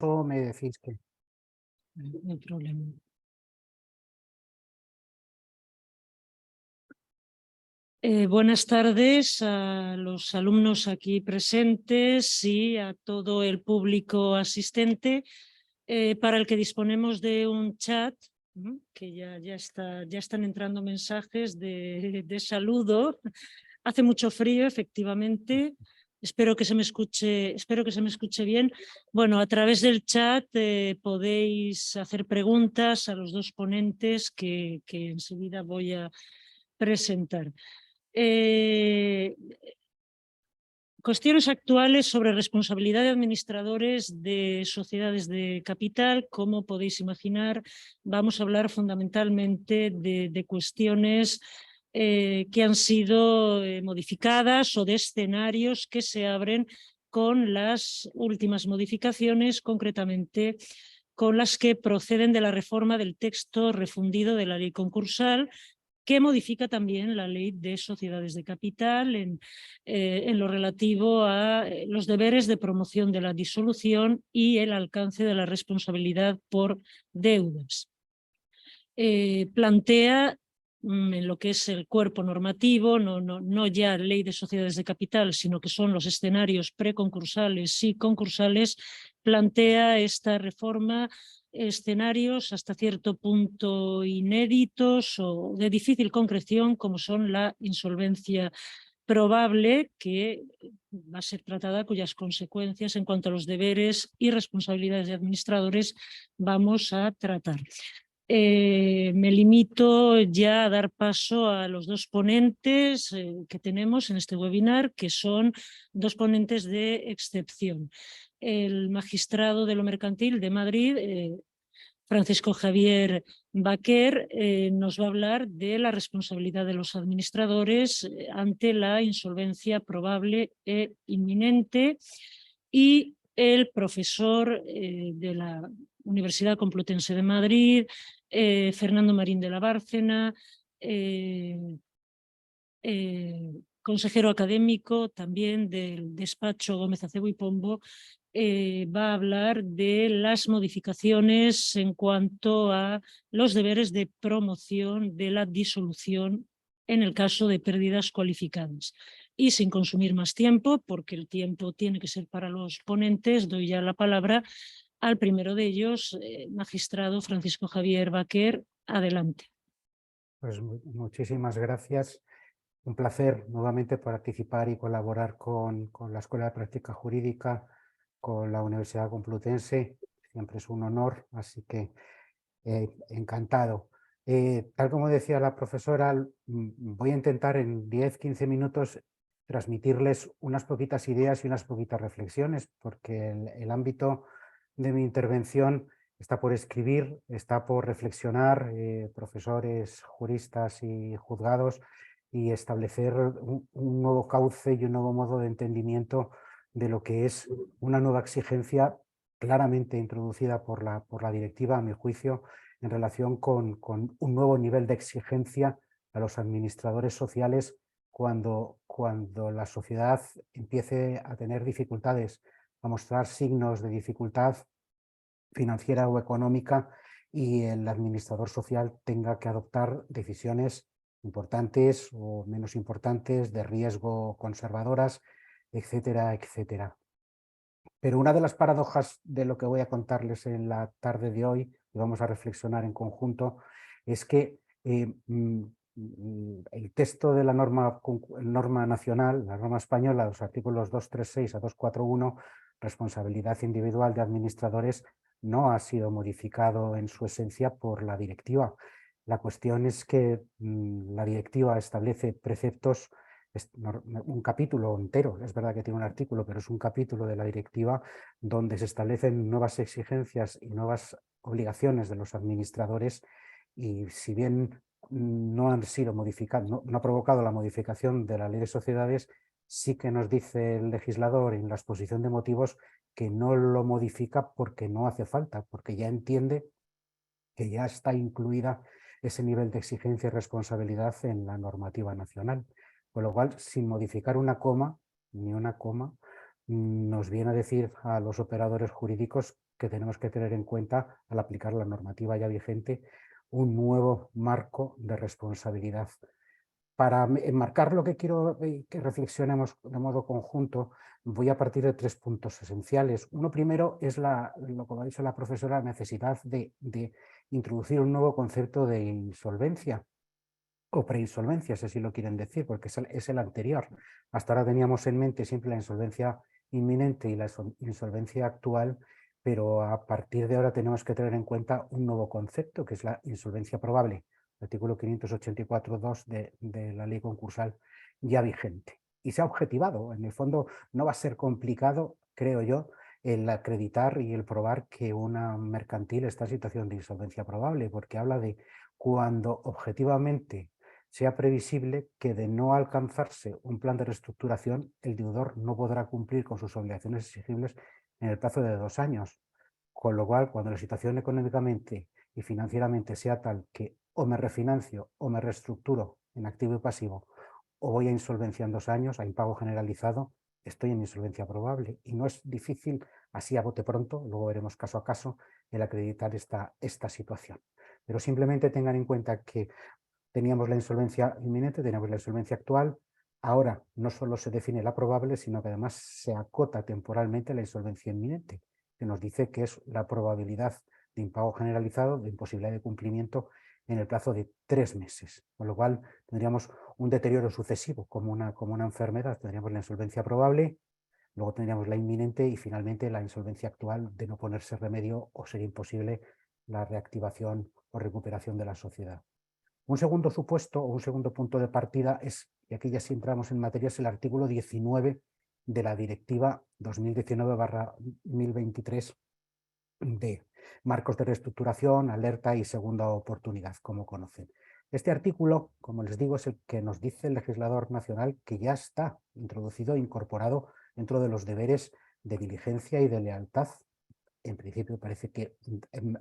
o me decís que... No hay problema. Buenas tardes a los alumnos aquí presentes y a todo el público asistente, para el que disponemos de un chat, que ya están entrando mensajes de saludo. Hace mucho frío, efectivamente. Espero que se me escuche bien. Bueno, a través del chat podéis hacer preguntas a los dos ponentes que enseguida voy a presentar. Cuestiones actuales sobre responsabilidad de administradores de sociedades de capital. Como podéis imaginar, vamos a hablar fundamentalmente de cuestiones que han sido modificadas o de escenarios que se abren con las últimas modificaciones, concretamente con las que proceden de la reforma del texto refundido de la ley concursal, que modifica también la ley de sociedades de capital en lo relativo a los deberes de promoción de la disolución y el alcance de la responsabilidad por deudas. Plantea en lo que es el cuerpo normativo, no ya ley de sociedades de capital, sino que son los escenarios preconcursales y concursales, plantea esta reforma escenarios hasta cierto punto inéditos o de difícil concreción, como son la insolvencia probable, que va a ser tratada, cuyas consecuencias en cuanto a los deberes y responsabilidades de administradores vamos a tratar. Me limito ya a dar paso a los dos ponentes que tenemos en este webinar, que son dos ponentes de excepción. El magistrado de lo mercantil de Madrid, Francisco Javier Baquer, nos va a hablar de la responsabilidad de los administradores ante la insolvencia probable e inminente, y el profesor de la Universidad Complutense de Madrid, Fernando Marín de la Bárcena, consejero académico también del despacho Gómez Acebo y Pombo, va a hablar de las modificaciones en cuanto a los deberes de promoción de la disolución en el caso de pérdidas cualificadas. Y sin consumir más tiempo, porque el tiempo tiene que ser para los ponentes, doy ya la palabra al primero de ellos, magistrado Francisco Javier Baquer. Adelante. Pues muchísimas gracias. Un placer nuevamente participar y colaborar con la Escuela de Práctica Jurídica, con la Universidad Complutense. Siempre es un honor, así que encantado. Tal como decía la profesora, voy a intentar en 10-15 minutos transmitirles unas poquitas ideas y unas poquitas reflexiones, porque el ámbito de mi intervención está por escribir, está por reflexionar, profesores, juristas y juzgados, y establecer un nuevo cauce y un nuevo modo de entendimiento de lo que es una nueva exigencia claramente introducida por la directiva, a mi juicio, en relación con un nuevo nivel de exigencia a los administradores sociales cuando la sociedad empiece a tener dificultades, a mostrar signos de dificultad financiera o económica, y el administrador social tenga que adoptar decisiones importantes o menos importantes, de riesgo, conservadoras, etcétera, etcétera. Pero una de las paradojas de lo que voy a contarles en la tarde de hoy, y vamos a reflexionar en conjunto, es que el texto de la norma nacional, la norma española, los artículos 236 a 241, responsabilidad individual de administradores, no ha sido modificado en su esencia por la directiva. La cuestión es que la directiva establece preceptos, un capítulo entero, es verdad que tiene un artículo, pero es un capítulo de la directiva donde se establecen nuevas exigencias y nuevas obligaciones de los administradores, y si bien no han sido modificados, no ha provocado la modificación de la ley de sociedades, sí que nos dice el legislador en la exposición de motivos que no lo modifica porque no hace falta, porque ya entiende que ya está incluida ese nivel de exigencia y responsabilidad en la normativa nacional. Con lo cual, sin modificar una coma, ni una coma, nos viene a decir a los operadores jurídicos que tenemos que tener en cuenta al aplicar la normativa ya vigente, un nuevo marco de responsabilidad. Para enmarcar lo que quiero que reflexionemos de modo conjunto, voy a partir de 3 puntos esenciales. Uno primero es, como ha dicho la profesora, la necesidad de introducir un nuevo concepto de insolvencia o preinsolvencia, si así lo quieren decir, porque es el anterior. Hasta ahora teníamos en mente siempre la insolvencia inminente y la insolvencia actual, pero a partir de ahora tenemos que tener en cuenta un nuevo concepto, que es la insolvencia probable, artículo 584.2 de la ley concursal ya vigente. Y se ha objetivado, en el fondo no va a ser complicado, creo yo, el acreditar y el probar que una mercantil está en situación de insolvencia probable, porque habla de cuando objetivamente sea previsible que de no alcanzarse un plan de reestructuración, el deudor no podrá cumplir con sus obligaciones exigibles en el plazo de 2 años. Con lo cual, cuando la situación económicamente y financieramente sea tal que o me refinancio o me reestructuro en activo y pasivo o voy a insolvencia en 2 años, a impago generalizado, estoy en insolvencia probable. Y no es difícil, así a bote pronto, luego veremos caso a caso, el acreditar esta situación. Pero simplemente tengan en cuenta que teníamos la insolvencia inminente, teníamos la insolvencia actual. Ahora no solo se define la probable, sino que además se acota temporalmente la insolvencia inminente, que nos dice que es la probabilidad de impago generalizado, de imposibilidad de cumplimiento en el plazo de 3 meses. Con lo cual tendríamos un deterioro sucesivo como una enfermedad. Tendríamos la insolvencia probable, luego tendríamos la inminente y finalmente la insolvencia actual de no ponerse remedio o ser imposible la reactivación o recuperación de la sociedad. Un segundo supuesto o un segundo punto de partida es, y aquí ya sí entramos en materia, es el artículo 19 de la Directiva 2019/1023 de marcos de reestructuración, alerta y segunda oportunidad, como conocen. Este artículo, como les digo, es el que nos dice el legislador nacional que ya está introducido e incorporado dentro de los deberes de diligencia y de lealtad. En principio parece que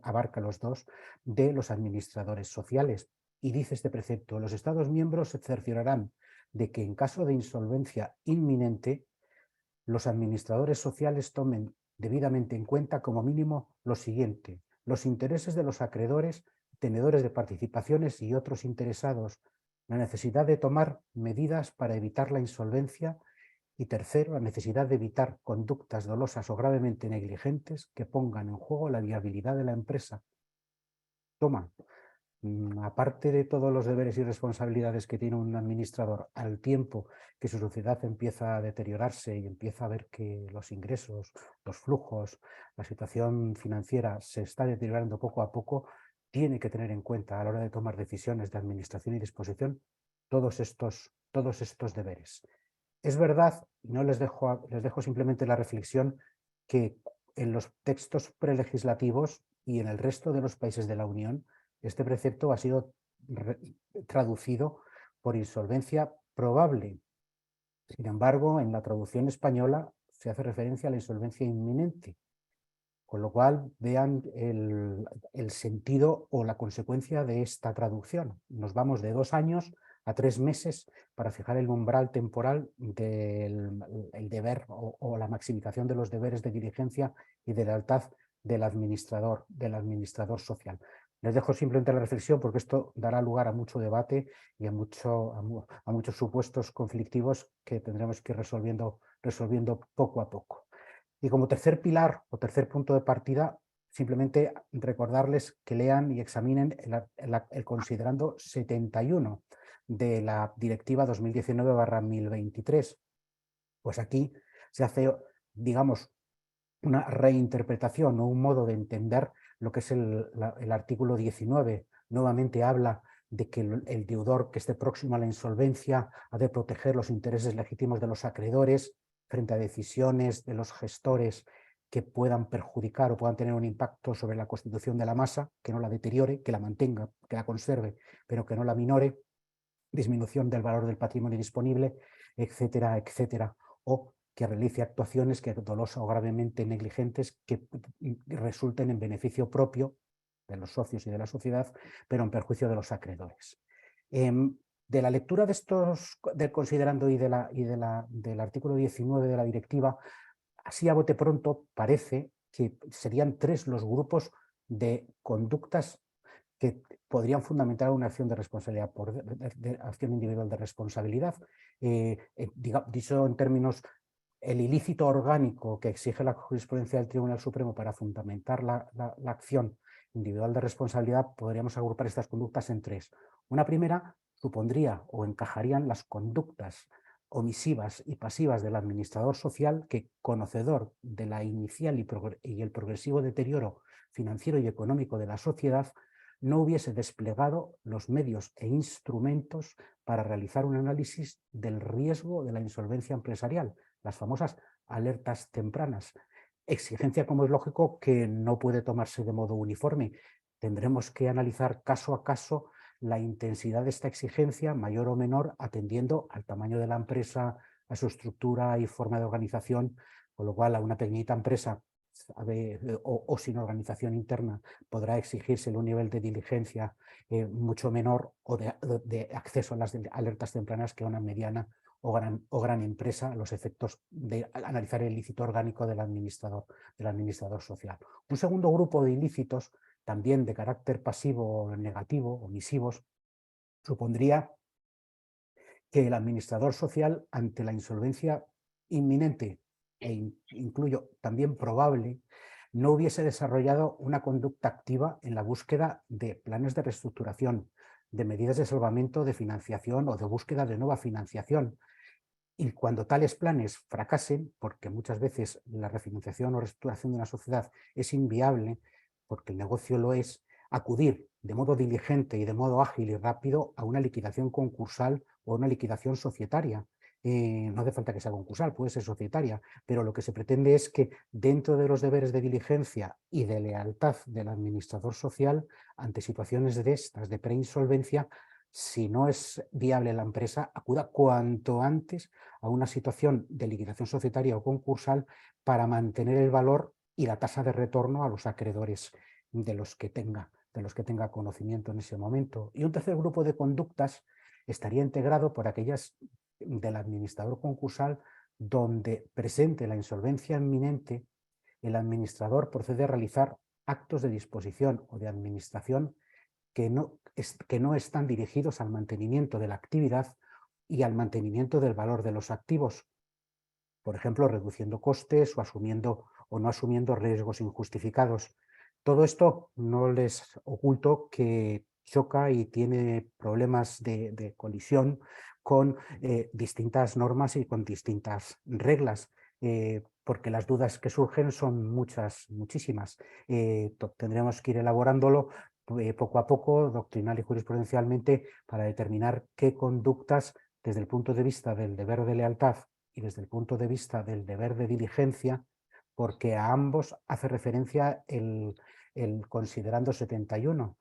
abarca los dos, de los administradores sociales. Y dice este precepto: los Estados miembros se cerciorarán de que en caso de insolvencia inminente, los administradores sociales tomen debidamente en cuenta como mínimo lo siguiente: los intereses de los acreedores, tenedores de participaciones y otros interesados, la necesidad de tomar medidas para evitar la insolvencia y tercero, la necesidad de evitar conductas dolosas o gravemente negligentes que pongan en juego la viabilidad de la empresa. Toma, aparte de todos los deberes y responsabilidades que tiene un administrador, al tiempo que su sociedad empieza a deteriorarse y empieza a ver que los ingresos, los flujos, la situación financiera se está deteriorando poco a poco, tiene que tener en cuenta a la hora de tomar decisiones de administración y disposición todos estos deberes. Es verdad, no les dejo simplemente la reflexión, que en los textos prelegislativos y en el resto de los países de la Unión, este precepto ha sido traducido por insolvencia probable. Sin embargo, en la traducción española se hace referencia a la insolvencia inminente, con lo cual vean el sentido o la consecuencia de esta traducción. Nos vamos de 2 años a 3 meses para fijar el umbral temporal del deber o la maximización de los deberes de diligencia y de lealtad del administrador social. Les dejo simplemente la reflexión porque esto dará lugar a mucho debate y a muchos supuestos conflictivos que tendremos que ir resolviendo poco a poco. Y como tercer pilar o tercer punto de partida, simplemente recordarles que lean y examinen el considerando 71 de la Directiva 2019/1023. Pues aquí se hace, digamos, una reinterpretación o un modo de entender lo que es el artículo 19. Nuevamente habla de que el deudor que esté próximo a la insolvencia ha de proteger los intereses legítimos de los acreedores frente a decisiones de los gestores que puedan perjudicar o puedan tener un impacto sobre la constitución de la masa, que no la deteriore, que la mantenga, que la conserve, pero que no la minore, disminución del valor del patrimonio disponible, etcétera, etcétera, o que realice actuaciones que dolosas o gravemente negligentes que resulten en beneficio propio de los socios y de la sociedad, pero en perjuicio de los acreedores. De la lectura de estos, del considerando y del artículo 19 de la directiva, así a bote pronto parece Sí, serían 3 los grupos de conductas que podrían fundamentar una acción de responsabilidad, de acción individual de responsabilidad. Dicho en términos, el ilícito orgánico que exige la jurisprudencia del Tribunal Supremo para fundamentar la acción individual de responsabilidad, podríamos agrupar estas conductas en 3. Una primera supondría o encajarían las conductas omisivas y pasivas del administrador social que, conocedor de la inicial y el progresivo deterioro financiero y económico de la sociedad, no hubiese desplegado los medios e instrumentos para realizar un análisis del riesgo de la insolvencia empresarial, las famosas alertas tempranas. Exigencia, como es lógico, que no puede tomarse de modo uniforme. Tendremos que analizar caso a caso la intensidad de esta exigencia, mayor o menor, atendiendo al tamaño de la empresa, a su estructura y forma de organización, con lo cual a una pequeñita empresa o sin organización interna podrá exigirse un nivel de diligencia mucho menor o de acceso a las alertas tempranas que a una mediana o gran empresa, a los efectos de analizar el ilícito orgánico del administrador social. Un segundo grupo de ilícitos, también de carácter pasivo o negativo, omisivos, supondría que el administrador social, ante la insolvencia inminente e incluyo también probable, no hubiese desarrollado una conducta activa en la búsqueda de planes de reestructuración, de medidas de salvamento, de financiación o de búsqueda de nueva financiación. Y cuando tales planes fracasen, porque muchas veces la refinanciación o reestructuración de una sociedad es inviable, porque el negocio lo es, acudir de modo diligente y de modo ágil y rápido a una liquidación concursal o una liquidación societaria. No hace falta que sea concursal, puede ser societaria, pero lo que se pretende es que dentro de los deberes de diligencia y de lealtad del administrador social, ante situaciones de estas, de preinsolvencia, si no es viable la empresa, acuda cuanto antes a una situación de liquidación societaria o concursal para mantener el valor y la tasa de retorno a los acreedores de los que tenga conocimiento en ese momento. Y un tercer grupo de conductas estaría integrado por aquellas del administrador concursal donde, presente la insolvencia inminente, el administrador procede a realizar actos de disposición o de administración que no están dirigidos al mantenimiento de la actividad y al mantenimiento del valor de los activos, por ejemplo, reduciendo costes o no asumiendo riesgos injustificados. Todo esto no les oculto que choca y tiene problemas de colisión con distintas normas y con distintas reglas, porque las dudas que surgen son muchísimas. Tendremos que ir elaborándolo poco a poco, doctrinal y jurisprudencialmente, para determinar qué conductas, desde el punto de vista del deber de lealtad y desde el punto de vista del deber de diligencia, porque a ambos hace referencia el considerando 71,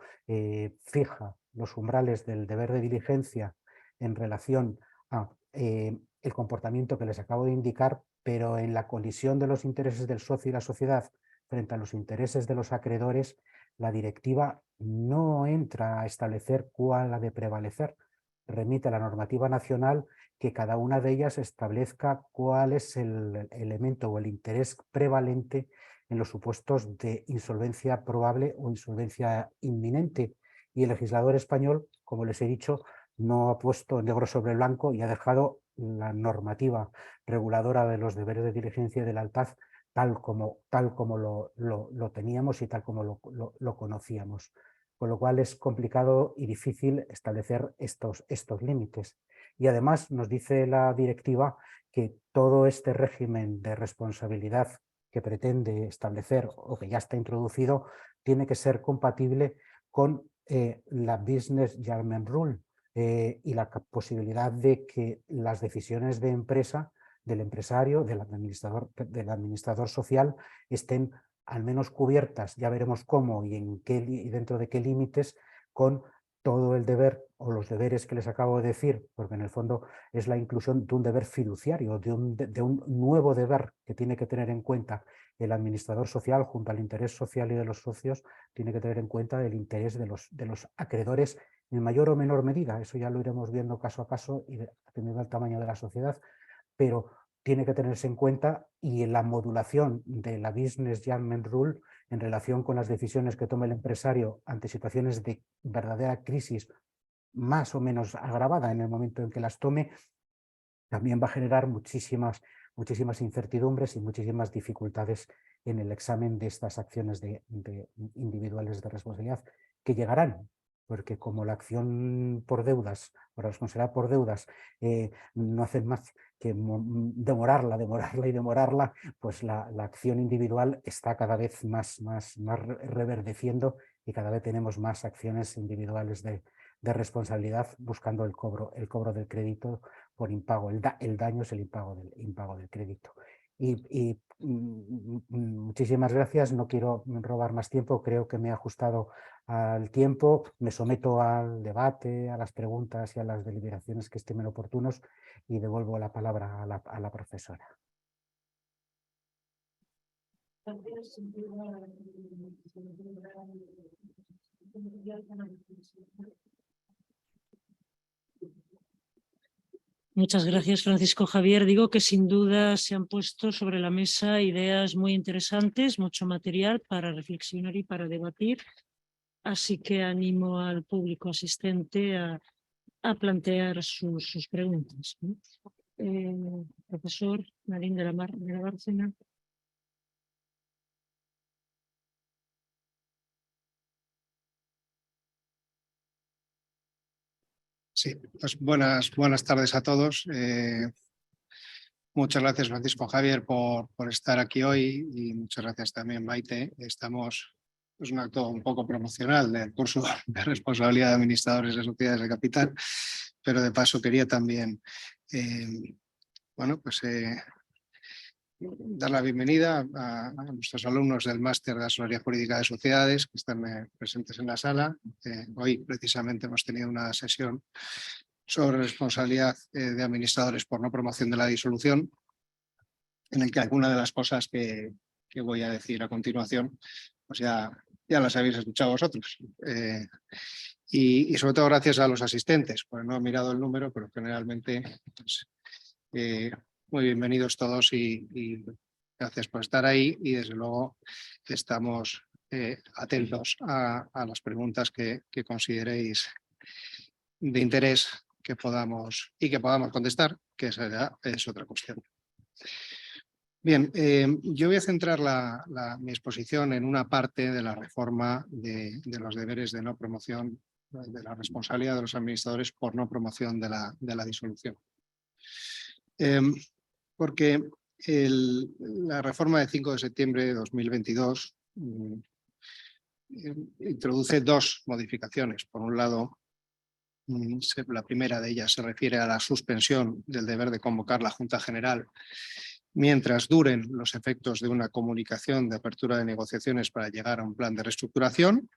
fija los umbrales del deber de diligencia en relación a el comportamiento que les acabo de indicar, pero en la colisión de los intereses del socio y la sociedad frente a los intereses de los acreedores, la directiva no entra a establecer cuál ha de prevalecer, remite a la normativa nacional que cada una de ellas establezca cuál es el elemento o el interés prevalente en los supuestos de insolvencia probable o insolvencia inminente. Y el legislador español, como les he dicho, no ha puesto negro sobre blanco y ha dejado la normativa reguladora de los deberes de diligencia y de lealtad tal como lo teníamos y tal como lo conocíamos. Con lo cual es complicado y difícil establecer estos límites. Y además nos dice la directiva que todo este régimen de responsabilidad que pretende establecer o que ya está introducido tiene que ser compatible con la Business Judgment Rule y la posibilidad de que las decisiones de empresa del empresario, del administrador social, estén al menos cubiertas, ya veremos cómo y dentro de qué límites, con todo el deber o los deberes que les acabo de decir, porque en el fondo es la inclusión de un deber fiduciario, de un nuevo deber que tiene que tener en cuenta el administrador social junto al interés social y de los socios, tiene que tener en cuenta el interés de los acreedores en mayor o menor medida. Eso ya lo iremos viendo caso a caso y dependiendo del tamaño de la sociedad, pero tiene que tenerse en cuenta, y en la modulación de la Business Judgment Rule en relación con las decisiones que tome el empresario ante situaciones de verdadera crisis más o menos agravada en el momento en que las tome, también va a generar muchísimas incertidumbres y muchísimas dificultades en el examen de estas acciones individuales de responsabilidad, que llegarán, porque como la acción por deudas o la responsabilidad por deudas no hacen más que demorarla, pues la acción individual está cada vez más reverdeciendo, y cada vez tenemos más acciones individuales de responsabilidad buscando el cobro del crédito por impago. El daño es el impago del crédito. Muchísimas gracias. No quiero robar más tiempo. Creo que me he ajustado al tiempo. Me someto al debate, a las preguntas y a las deliberaciones que estimen oportunos, y devuelvo la palabra a la profesora. Muchas gracias, Francisco Javier. Digo que sin duda se han puesto sobre la mesa ideas muy interesantes, mucho material para reflexionar y para debatir. Así que animo al público asistente a plantear sus preguntas. Profesor Marín de la Bárcena. Sí, pues buenas tardes a todos. Muchas gracias, Francisco Javier, por estar aquí hoy, y muchas gracias también, Maite. Es un acto un poco promocional del curso de responsabilidad de administradores de sociedades de capital, pero de paso quería también dar la bienvenida a nuestros alumnos del Máster de Asesoría Jurídica de Sociedades que están presentes en la sala. Hoy precisamente hemos tenido una sesión sobre responsabilidad de administradores por no promoción de la disolución, en el que algunas de las cosas que voy a decir a continuación pues ya las habéis escuchado vosotros. Y sobre todo gracias a los asistentes, porque no he mirado el número, pero generalmente pues, muy bienvenidos todos, y gracias por estar ahí, y desde luego estamos atentos a las preguntas que consideréis de interés que podamos contestar, que esa es otra cuestión. Bien, yo voy a centrar mi exposición en una parte de la reforma de los deberes de no promoción, de la responsabilidad de los administradores por no promoción de la disolución. Porque la reforma de 5 de septiembre de 2022 introduce dos modificaciones. Por un lado, la primera de ellas se refiere a la suspensión del deber de convocar la Junta General mientras duren los efectos de una comunicación de apertura de negociaciones para llegar a un plan de reestructuración.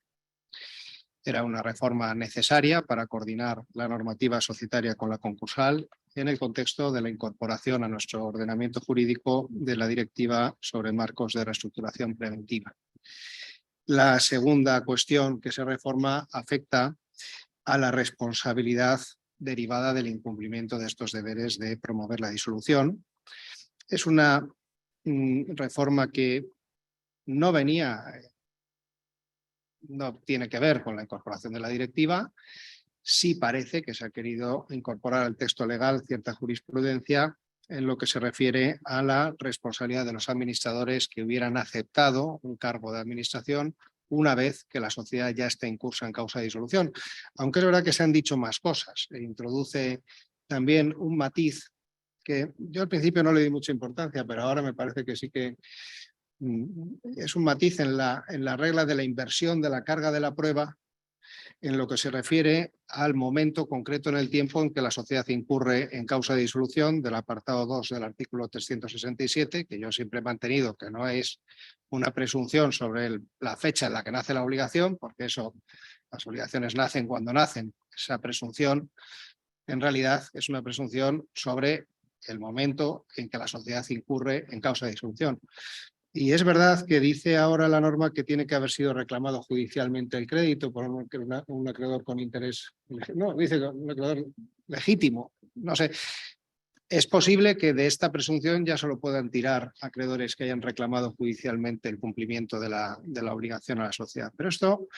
Era una reforma necesaria para coordinar la normativa societaria con la concursal en el contexto de la incorporación a nuestro ordenamiento jurídico de la Directiva sobre marcos de reestructuración preventiva. La segunda cuestión que se reforma afecta a la responsabilidad derivada del incumplimiento de estos deberes de promover la disolución. Es una reforma que no tiene que ver con la incorporación de la directiva. Sí parece que se ha querido incorporar al texto legal cierta jurisprudencia en lo que se refiere a la responsabilidad de los administradores que hubieran aceptado un cargo de administración una vez que la sociedad ya esté en curso en causa de disolución. Aunque es verdad que se han dicho más cosas. Introduce también un matiz que yo al principio no le di mucha importancia, pero ahora me parece que sí que es un matiz en la regla de la inversión de la carga de la prueba, en lo que se refiere al momento concreto en el tiempo en que la sociedad incurre en causa de disolución, del apartado 2 del artículo 367, que yo siempre he mantenido que no es una presunción sobre la fecha en la que nace la obligación, porque las obligaciones nacen cuando nacen. Esa presunción en realidad es una presunción sobre el momento en que la sociedad incurre en causa de disolución. Y es verdad que dice ahora la norma que tiene que haber sido reclamado judicialmente el crédito por un acreedor con interés, no, dice un acreedor legítimo, no sé. Es posible que de esta presunción ya solo puedan tirar acreedores que hayan reclamado judicialmente el cumplimiento de la obligación a la sociedad. Pero esto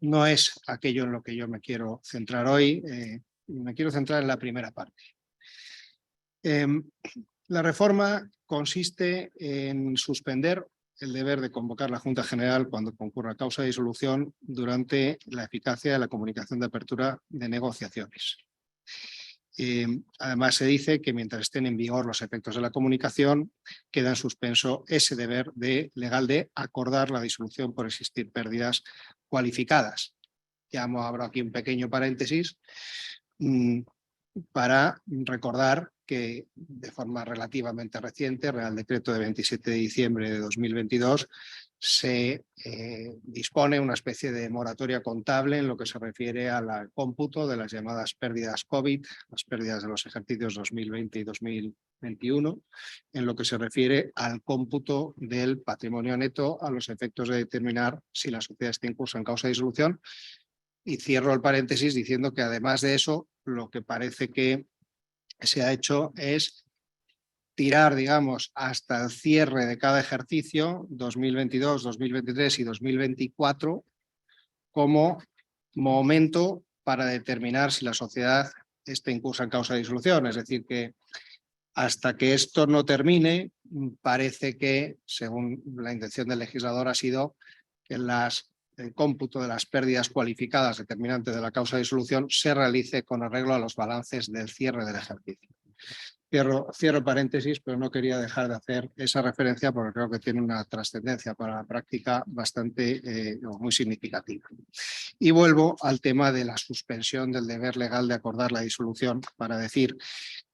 no es aquello en lo que yo me quiero centrar hoy. Me quiero centrar en la primera parte. La reforma consiste en suspender el deber de convocar la Junta General cuando concurra causa de disolución durante la eficacia de la comunicación de apertura de negociaciones. Además, se dice que mientras estén en vigor los efectos de la comunicación, queda en suspenso ese deber legal de acordar la disolución por existir pérdidas cualificadas. Abro aquí un pequeño paréntesis para recordar que de forma relativamente reciente, Real Decreto de 27 de diciembre de 2022, se dispone una especie de moratoria contable en lo que se refiere al cómputo de las llamadas pérdidas COVID, las pérdidas de los ejercicios 2020 y 2021, en lo que se refiere al cómputo del patrimonio neto a los efectos de determinar si la sociedad está en curso en causa de disolución. Y cierro el paréntesis diciendo que además de eso, lo que parece que se ha hecho es tirar, digamos, hasta el cierre de cada ejercicio, 2022, 2023 y 2024, como momento para determinar si la sociedad está en curso en causa de disolución. Es decir, que hasta que esto no termine, parece que, según la intención del legislador, ha sido que el cómputo de las pérdidas cualificadas determinantes de la causa de disolución se realice con arreglo a los balances del cierre del ejercicio. Cierro paréntesis, pero no quería dejar de hacer esa referencia porque creo que tiene una trascendencia para la práctica bastante muy significativa. Y vuelvo al tema de la suspensión del deber legal de acordar la disolución para decir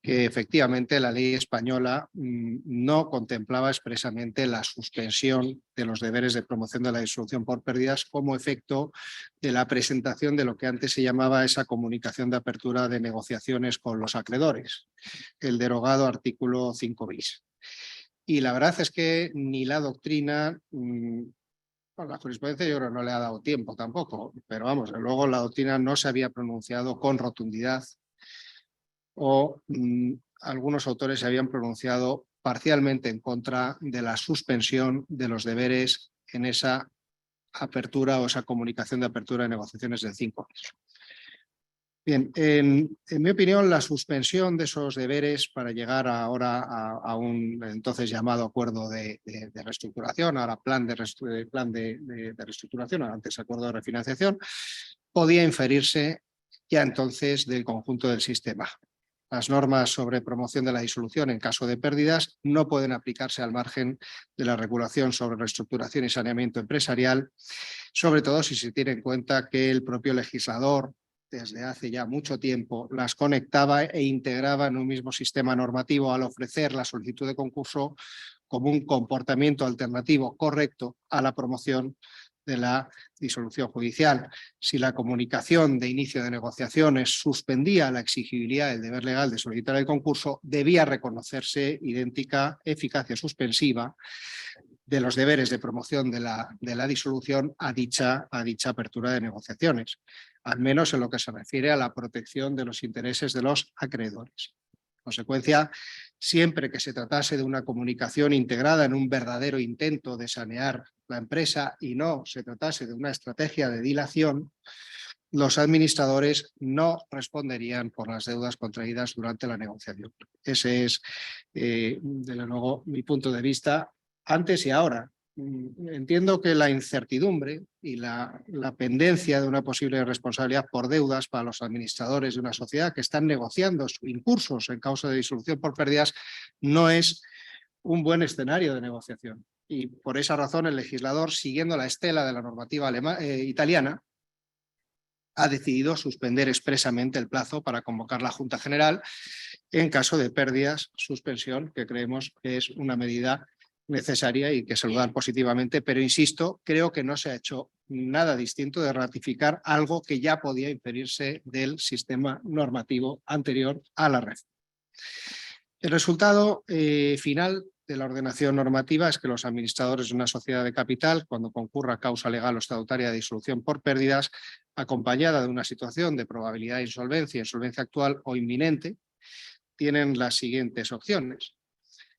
que efectivamente la ley española no contemplaba expresamente la suspensión de los deberes de promoción de la disolución por pérdidas como efecto de la presentación de lo que antes se llamaba esa comunicación de apertura de negociaciones con los acreedores, el derogado artículo 5 bis. Y la verdad es que ni la doctrina, la jurisprudencia yo creo que no le ha dado tiempo tampoco, pero vamos, luego la doctrina no se había pronunciado con rotundidad o algunos autores se habían pronunciado parcialmente en contra de la suspensión de los deberes en esa apertura o esa comunicación de apertura de negociaciones del 5 bis. Bien, en mi opinión, la suspensión de esos deberes para llegar ahora a un entonces llamado acuerdo de reestructuración, ahora plan de reestructuración, antes acuerdo de refinanciación, podía inferirse ya entonces del conjunto del sistema. Las normas sobre promoción de la disolución en caso de pérdidas no pueden aplicarse al margen de la regulación sobre reestructuración y saneamiento empresarial, sobre todo si se tiene en cuenta que el propio legislador desde hace ya mucho tiempo las conectaba e integraba en un mismo sistema normativo al ofrecer la solicitud de concurso como un comportamiento alternativo correcto a la promoción de la disolución judicial. Si la comunicación de inicio de negociaciones suspendía la exigibilidad del deber legal de solicitar el concurso, debía reconocerse idéntica eficacia suspensiva de los deberes de promoción de la disolución a dicha apertura de negociaciones, al menos en lo que se refiere a la protección de los intereses de los acreedores. En consecuencia, siempre que se tratase de una comunicación integrada en un verdadero intento de sanear la empresa y no se tratase de una estrategia de dilación, los administradores no responderían por las deudas contraídas durante la negociación. Ese es, desde luego, mi punto de vista antes y ahora. Entiendo que la incertidumbre y la pendencia de una posible responsabilidad por deudas para los administradores de una sociedad que están negociando incursos en causa de disolución por pérdidas no es un buen escenario de negociación. Y por esa razón el legislador, siguiendo la estela de la normativa italiana, ha decidido suspender expresamente el plazo para convocar la Junta General en caso de pérdidas, suspensión, que creemos que es una medida necesaria y que saludar positivamente, pero insisto, creo que no se ha hecho nada distinto de ratificar algo que ya podía inferirse del sistema normativo anterior a la reforma. El resultado final de la ordenación normativa es que los administradores de una sociedad de capital, cuando concurra causa legal o estatutaria de disolución por pérdidas, acompañada de una situación de probabilidad de insolvencia actual o inminente, tienen las siguientes opciones.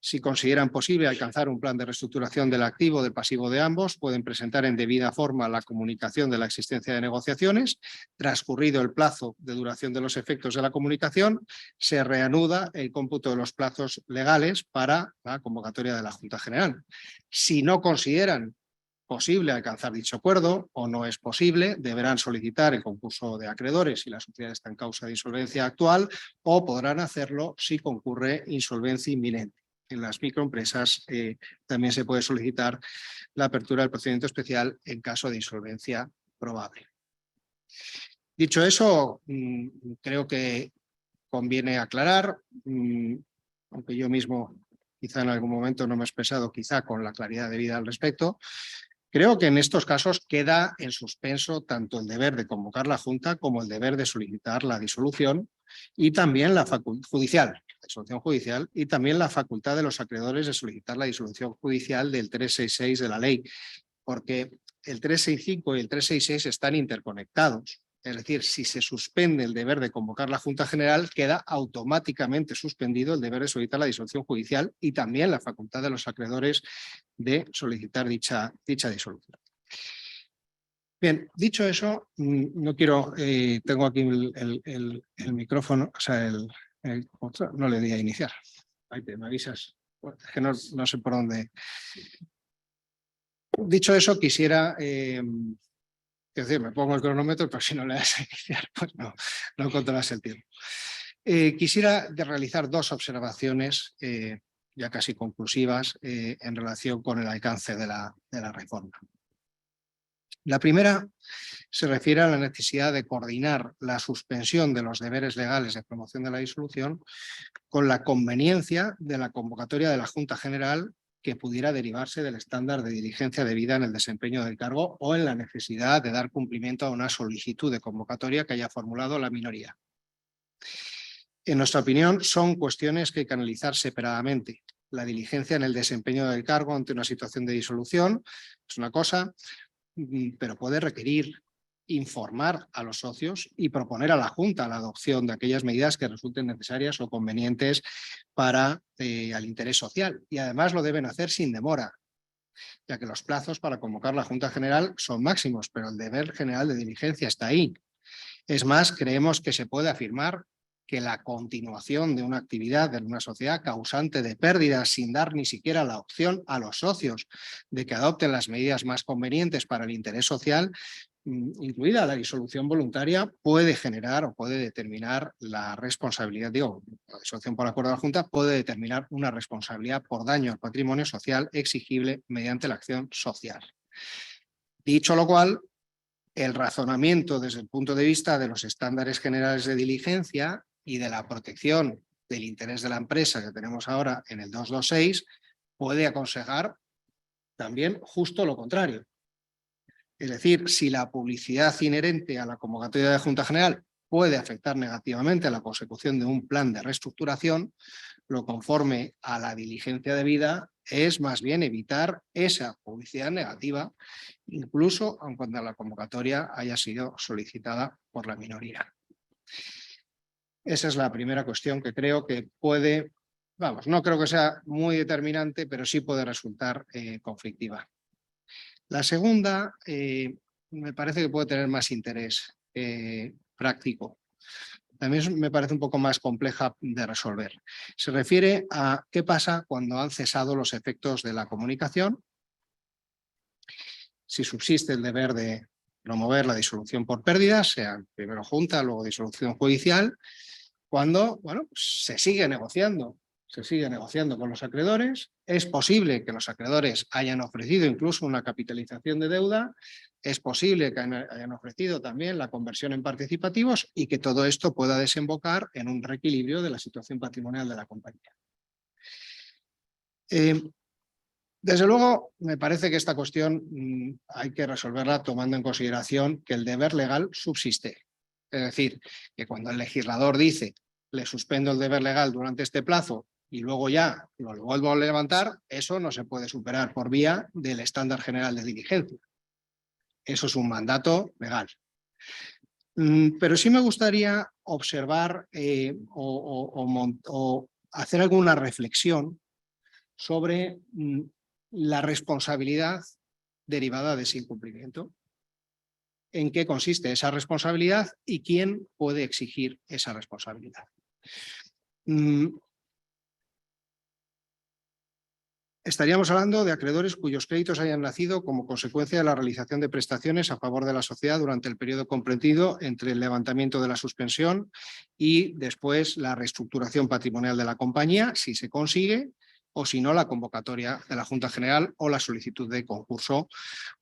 Si consideran posible alcanzar un plan de reestructuración del activo o del pasivo de ambos, pueden presentar en debida forma la comunicación de la existencia de negociaciones. Transcurrido el plazo de duración de los efectos de la comunicación, se reanuda el cómputo de los plazos legales para la convocatoria de la Junta General. Si no consideran posible alcanzar dicho acuerdo o no es posible, deberán solicitar el concurso de acreedores si la sociedad está en causa de insolvencia actual, o podrán hacerlo si concurre insolvencia inminente. En las microempresas también se puede solicitar la apertura del procedimiento especial en caso de insolvencia probable. Dicho eso, creo que conviene aclarar, aunque yo mismo quizá en algún momento no me he expresado quizá con la claridad debida al respecto, creo que en estos casos queda en suspenso tanto el deber de convocar la Junta como el deber de solicitar la disolución y también la disolución judicial y también la facultad de los acreedores de solicitar la disolución judicial del 366 de la ley, porque el 365 y el 366 están interconectados. Es decir, si se suspende el deber de convocar la Junta General, queda automáticamente suspendido el deber de solicitar la disolución judicial y también la facultad de los acreedores de solicitar dicha disolución. Bien, dicho eso, no quiero, tengo aquí el micrófono, o sea, no le di a iniciar. Ahí me avisas, es que no sé por dónde. Dicho eso, quisiera, es decir, me pongo el cronómetro, pero si no le das a iniciar, pues no controlas el tiempo. Quisiera realizar dos observaciones ya casi conclusivas en relación con el alcance de la reforma. La primera se refiere a la necesidad de coordinar la suspensión de los deberes legales de promoción de la disolución con la conveniencia de la convocatoria de la Junta General que pudiera derivarse del estándar de diligencia debida en el desempeño del cargo o en la necesidad de dar cumplimiento a una solicitud de convocatoria que haya formulado la minoría. En nuestra opinión, son cuestiones que hay que analizar separadamente. La diligencia en el desempeño del cargo ante una situación de disolución es una cosa, pero puede requerir informar a los socios y proponer a la Junta la adopción de aquellas medidas que resulten necesarias o convenientes para el interés social. Y además lo deben hacer sin demora, ya que los plazos para convocar la Junta General son máximos, pero el deber general de diligencia está ahí. Es más, creemos que se puede afirmar que la continuación de una actividad de una sociedad causante de pérdidas sin dar ni siquiera la opción a los socios de que adopten las medidas más convenientes para el interés social, incluida la disolución voluntaria, puede generar o puede determinar la responsabilidad, la disolución por acuerdo de la Junta puede determinar una responsabilidad por daño al patrimonio social exigible mediante la acción social. Dicho lo cual, el razonamiento desde el punto de vista de los estándares generales de diligencia y de la protección del interés de la empresa que tenemos ahora en el 226 puede aconsejar también justo lo contrario. Es decir, si la publicidad inherente a la convocatoria de Junta General puede afectar negativamente a la consecución de un plan de reestructuración, lo conforme a la diligencia debida es más bien evitar esa publicidad negativa, incluso aun cuando la convocatoria haya sido solicitada por la minoría. Esa es la primera cuestión que creo que puede, no creo que sea muy determinante, pero sí puede resultar conflictiva. La segunda me parece que puede tener más interés práctico. También me parece un poco más compleja de resolver. Se refiere a qué pasa cuando han cesado los efectos de la comunicación, si subsiste el deber de promover la disolución por pérdidas, sea primero Junta, luego disolución judicial, cuando se sigue negociando con los acreedores. Es posible que los acreedores hayan ofrecido incluso una capitalización de deuda, es posible que hayan ofrecido también la conversión en participativos y que todo esto pueda desembocar en un reequilibrio de la situación patrimonial de la compañía. Desde luego, me parece que esta cuestión hay que resolverla tomando en consideración que el deber legal subsiste. Es decir, que cuando el legislador dice le suspendo el deber legal durante este plazo y luego ya lo vuelvo a levantar, eso no se puede superar por vía del estándar general de diligencia. Eso es un mandato legal. Pero sí me gustaría observar o hacer alguna reflexión sobre la responsabilidad derivada de ese incumplimiento. ¿En qué consiste esa responsabilidad y quién puede exigir esa responsabilidad? Estaríamos hablando de acreedores cuyos créditos hayan nacido como consecuencia de la realización de prestaciones a favor de la sociedad durante el periodo comprendido entre el levantamiento de la suspensión y después la reestructuración patrimonial de la compañía, si se consigue, o si no, la convocatoria de la Junta General o la solicitud de concurso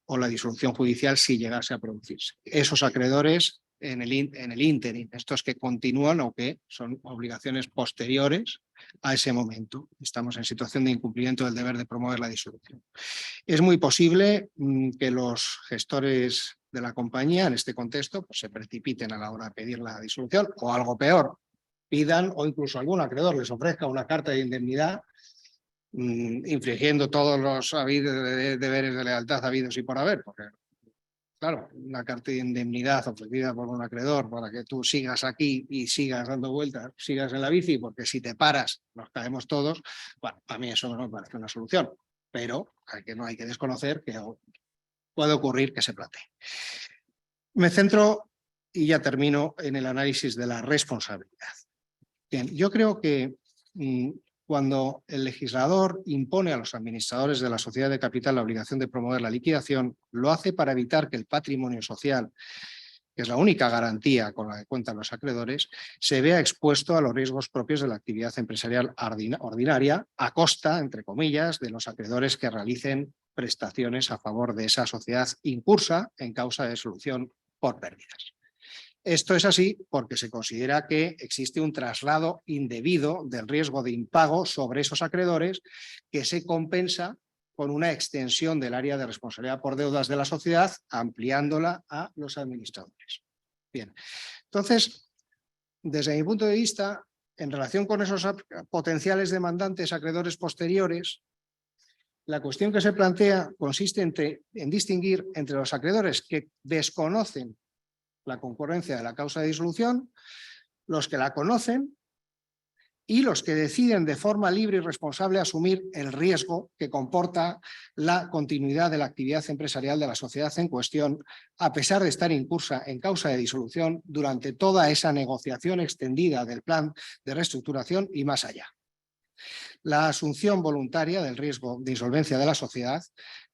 o la disolución judicial si llegase a producirse. Esos acreedores en el ínterin, estos que continúan o que son obligaciones posteriores a ese momento. Estamos en situación de incumplimiento del deber de promover la disolución. Es muy posible que los gestores de la compañía en este contexto pues, se precipiten a la hora de pedir la disolución o algo peor, pidan o incluso algún acreedor les ofrezca una carta de indemnidad infringiendo todos los deberes de lealtad habidos y por haber, porque claro, una carta de indemnidad ofrecida por un acreedor para que tú sigas aquí y sigas dando vueltas, sigas en la bici, porque si te paras nos caemos todos, bueno, a mí eso no me parece una solución, pero no hay que desconocer que puede ocurrir que se plantee. Me centro y ya termino en el análisis de la responsabilidad. Bien, yo creo que cuando el legislador impone a los administradores de la sociedad de capital la obligación de promover la liquidación, lo hace para evitar que el patrimonio social, que es la única garantía con la que cuentan los acreedores, se vea expuesto a los riesgos propios de la actividad empresarial ordinaria, a costa, entre comillas, de los acreedores que realicen prestaciones a favor de esa sociedad incursa en causa de solución por pérdidas. Esto es así porque se considera que existe un traslado indebido del riesgo de impago sobre esos acreedores que se compensa con una extensión del área de responsabilidad por deudas de la sociedad, ampliándola a los administradores. Bien, entonces, desde mi punto de vista, en relación con esos potenciales demandantes acreedores posteriores, la cuestión que se plantea consiste en distinguir entre los acreedores que desconocen la concurrencia de la causa de disolución, los que la conocen y los que deciden de forma libre y responsable asumir el riesgo que comporta la continuidad de la actividad empresarial de la sociedad en cuestión, a pesar de estar incursa en causa de disolución durante toda esa negociación extendida del plan de reestructuración y más allá. La asunción voluntaria del riesgo de insolvencia de la sociedad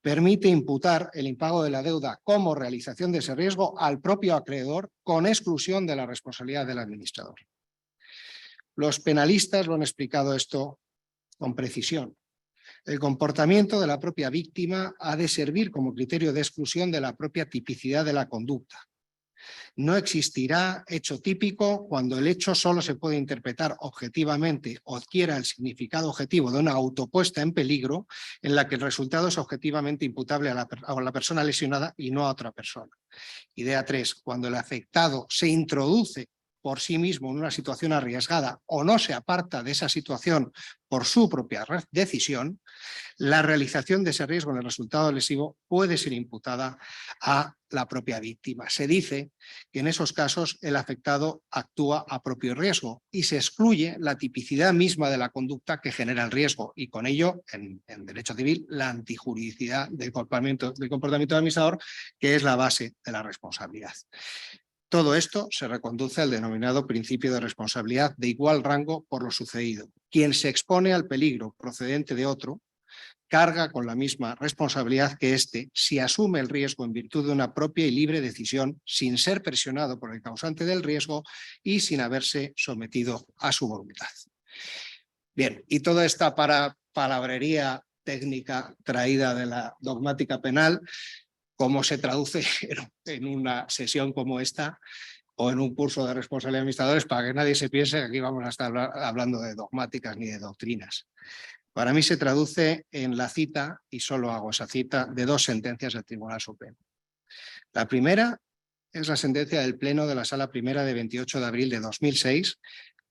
permite imputar el impago de la deuda como realización de ese riesgo al propio acreedor con exclusión de la responsabilidad del administrador. Los penalistas lo han explicado esto con precisión. El comportamiento de la propia víctima ha de servir como criterio de exclusión de la propia tipicidad de la conducta. No existirá hecho típico cuando el hecho solo se puede interpretar objetivamente o adquiera el significado objetivo de una autopuesta en peligro en la que el resultado es objetivamente imputable a la persona lesionada y no a otra persona. Idea 3. Cuando el afectado se introduce por sí mismo en una situación arriesgada o no se aparta de esa situación por su propia decisión, la realización de ese riesgo en el resultado lesivo puede ser imputada a la propia víctima. Se dice que en esos casos el afectado actúa a propio riesgo y se excluye la tipicidad misma de la conducta que genera el riesgo y con ello, en derecho civil, la antijuridicidad del comportamiento del administrador, que es la base de la responsabilidad. Todo esto se reconduce al denominado principio de responsabilidad de igual rango por lo sucedido. Quien se expone al peligro procedente de otro carga con la misma responsabilidad que éste si asume el riesgo en virtud de una propia y libre decisión sin ser presionado por el causante del riesgo y sin haberse sometido a su voluntad. Bien, y toda esta palabrería técnica traída de la dogmática penal, ¿cómo se traduce en una sesión como esta o en un curso de responsabilidad de administradores para que nadie se piense que aquí vamos a estar hablando de dogmáticas ni de doctrinas? Para mí se traduce en la cita, y solo hago esa cita, de 2 sentencias del Tribunal Supremo. La primera es la sentencia del Pleno de la Sala Primera de 28 de abril de 2006,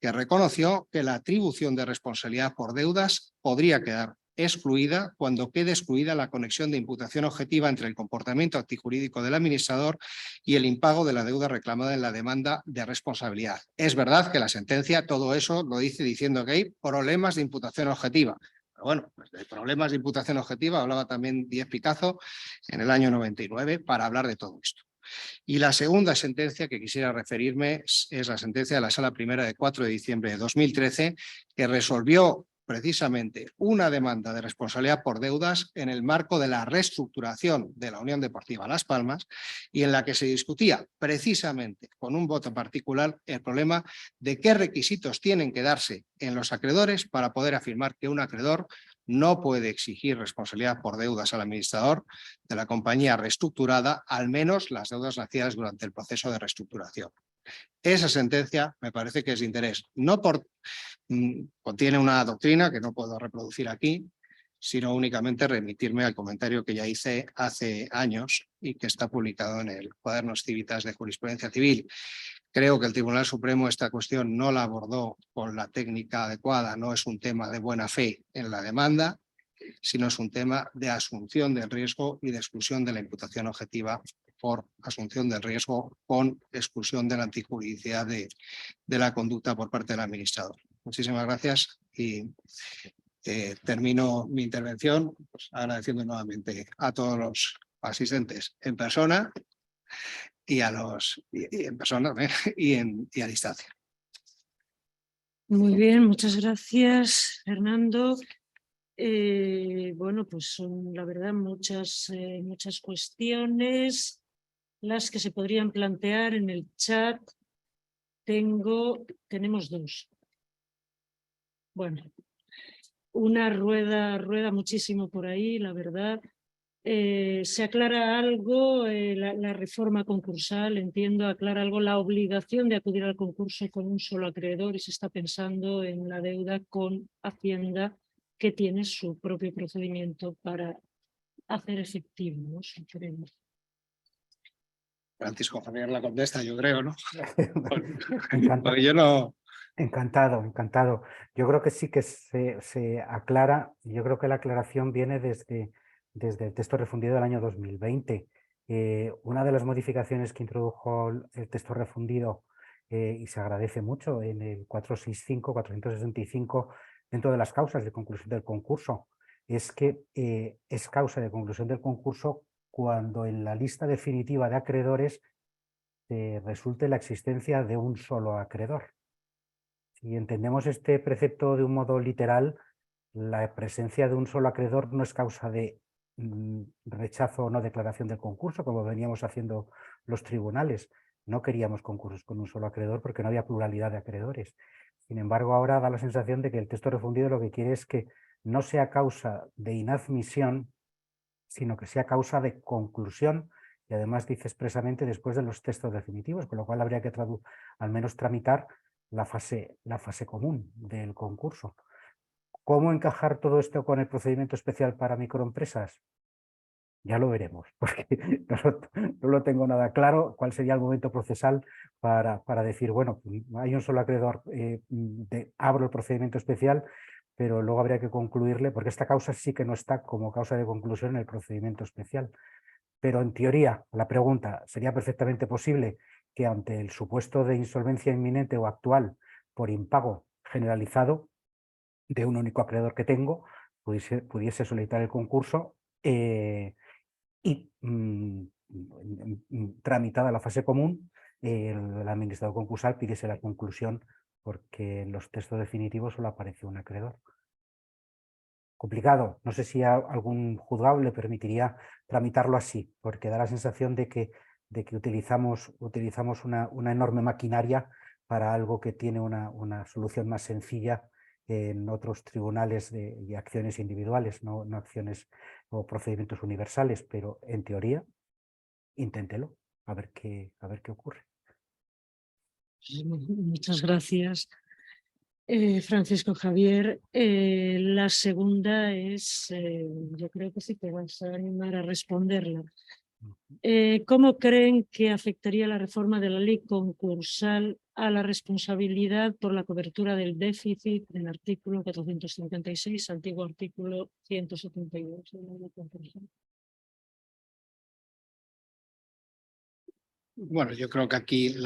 que reconoció que la atribución de responsabilidad por deudas podría quedar excluida cuando quede excluida la conexión de imputación objetiva entre el comportamiento antijurídico del administrador y el impago de la deuda reclamada en la demanda de responsabilidad. Es verdad que la sentencia todo eso lo dice diciendo que hay problemas de imputación objetiva. Pero bueno, pues de problemas de imputación objetiva hablaba también Díez Picazo en el año 99 para hablar de todo esto. Y la segunda sentencia que quisiera referirme es la sentencia de la Sala Primera de 4 de diciembre de 2013, que resolvió precisamente una demanda de responsabilidad por deudas en el marco de la reestructuración de la Unión Deportiva Las Palmas y en la que se discutía precisamente con un voto particular el problema de qué requisitos tienen que darse en los acreedores para poder afirmar que un acreedor no puede exigir responsabilidad por deudas al administrador de la compañía reestructurada, al menos las deudas nacidas durante el proceso de reestructuración. Esa sentencia me parece que es de interés, no por contiene una doctrina que no puedo reproducir aquí, sino únicamente remitirme al comentario que ya hice hace años y que está publicado en el Cuadernos Civitas de Jurisprudencia Civil. Creo que el Tribunal Supremo esta cuestión no la abordó con la técnica adecuada, no es un tema de buena fe en la demanda, sino es un tema de asunción del riesgo y de exclusión de la imputación objetiva por asunción del riesgo con exclusión de la antijuridicidad de la conducta por parte del administrador. Muchísimas gracias y termino mi intervención pues, agradeciendo nuevamente a todos los asistentes en persona y a los en persona y a distancia. Muy bien, muchas gracias, Fernando. Bueno, pues son la verdad muchas cuestiones las que se podrían plantear en el chat. Tenemos dos. Bueno, una rueda muchísimo por ahí, la verdad. Se aclara algo, la reforma concursal, entiendo, aclara algo la obligación de acudir al concurso con un solo acreedor y se está pensando en la deuda con Hacienda, que tiene su propio procedimiento para hacer efectivo, ¿no? Francisco Javier la contesta, yo creo, ¿no? Encantado. Yo no... Encantado. Yo creo que sí que se aclara, y yo creo que la aclaración viene desde el texto refundido del año 2020. Una de las modificaciones que introdujo el texto refundido, y se agradece mucho, en el 465 dentro de las causas de conclusión del concurso, es que es causa de conclusión del concurso cuando en la lista definitiva de acreedores resulte la existencia de un solo acreedor. Si entendemos este precepto de un modo literal, la presencia de un solo acreedor no es causa de rechazo o no declaración del concurso, como veníamos haciendo los tribunales. No queríamos concursos con un solo acreedor porque no había pluralidad de acreedores. Sin embargo, ahora da la sensación de que el texto refundido lo que quiere es que no sea causa de inadmisión, sino que sea causa de conclusión, y además dice expresamente después de los textos definitivos, con lo cual habría que al menos tramitar la fase común del concurso. ¿Cómo encajar todo esto con el procedimiento especial para microempresas? Ya lo veremos, porque no lo tengo nada claro cuál sería el momento procesal para decir, bueno, hay un solo acreedor, abro el procedimiento especial, pero luego habría que concluirle, porque esta causa sí que no está como causa de conclusión en el procedimiento especial. Pero en teoría, la pregunta, ¿sería perfectamente posible que ante el supuesto de insolvencia inminente o actual por impago generalizado de un único acreedor que tengo, pudiese solicitar el concurso y tramitada la fase común, el administrador concursal pidiese la conclusión porque en los textos definitivos solo aparece un acreedor? Complicado. No sé si algún juzgado le permitiría tramitarlo así, porque da la sensación de que utilizamos una enorme maquinaria para algo que tiene una solución más sencilla en otros tribunales de acciones individuales, no acciones o procedimientos universales, pero en teoría, inténtelo, a ver qué ocurre. Muchas gracias. Francisco Javier, la segunda es, yo creo que sí te vas a animar a responderla. ¿Cómo creen que afectaría la reforma de la ley concursal a la responsabilidad por la cobertura del déficit del artículo 456, antiguo artículo 172 de la Ley de Concursos. Bueno, yo creo que aquí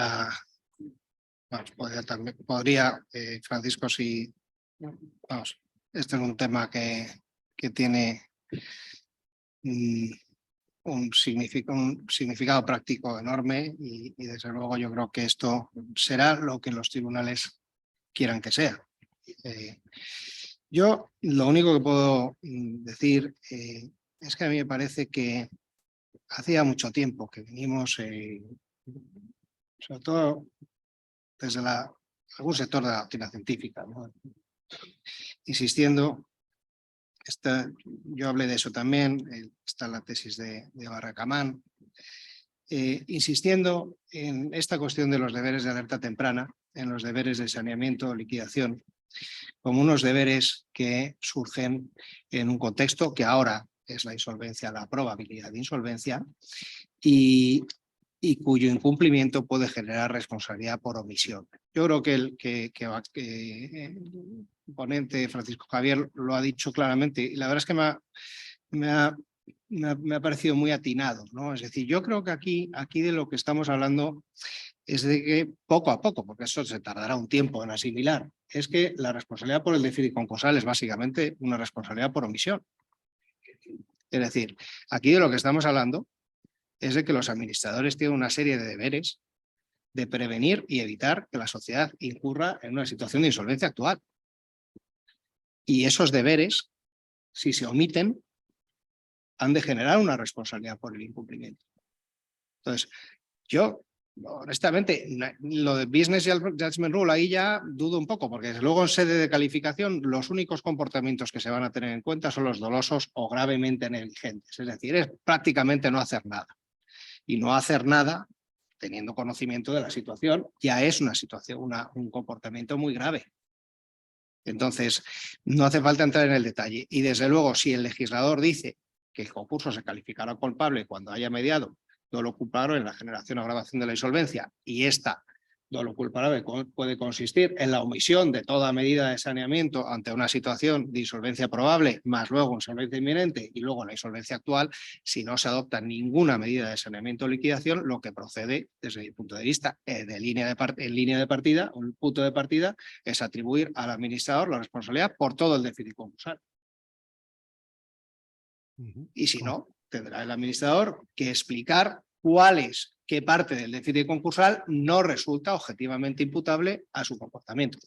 podría, Francisco, si vamos, este es un tema que tiene un significado práctico enorme y desde luego yo creo que esto será lo que los tribunales quieran que sea. Yo lo único que puedo decir es que a mí me parece que hacía mucho tiempo que venimos, sobre todo desde algún sector de la doctrina científica, ¿no?, insistiendo. Yo hablé de eso también, está la tesis de Barracamán, insistiendo en esta cuestión de los deberes de alerta temprana, en los deberes de saneamiento o liquidación, como unos deberes que surgen en un contexto que ahora es la insolvencia, la probabilidad de insolvencia, y cuyo incumplimiento puede generar responsabilidad por omisión. Yo creo que el ponente Francisco Javier lo ha dicho claramente y la verdad es que me ha parecido muy atinado, ¿no? Es decir, yo creo que aquí de lo que estamos hablando es de que poco a poco, porque eso se tardará un tiempo en asimilar, es que la responsabilidad por el déficit concursal es básicamente una responsabilidad por omisión. Es decir, aquí de lo que estamos hablando es de que los administradores tienen una serie de deberes de prevenir y evitar que la sociedad incurra en una situación de insolvencia actual. Y esos deberes, si se omiten, han de generar una responsabilidad por el incumplimiento. Entonces, yo, honestamente, lo de Business Judgment Rule ahí ya dudo un poco, porque desde luego en sede de calificación los únicos comportamientos que se van a tener en cuenta son los dolosos o gravemente negligentes. Es decir, es prácticamente no hacer nada. Y no hacer nada, teniendo conocimiento de la situación, ya es una situación, un comportamiento muy grave. Entonces, no hace falta entrar en el detalle. Y desde luego, si el legislador dice que el concurso se calificará culpable cuando haya mediado dolo culpable en la generación o agravación de la insolvencia, y esta dolo culpable puede consistir en la omisión de toda medida de saneamiento ante una situación de insolvencia probable, más luego insolvencia inminente y luego la insolvencia actual, si no se adopta ninguna medida de saneamiento o liquidación, lo que procede desde mi punto de vista en línea de partida, un punto de partida, es atribuir al administrador la responsabilidad por todo el déficit concursal. Y si no, tendrá el administrador que explicar qué parte del déficit concursal no resulta objetivamente imputable a su comportamiento.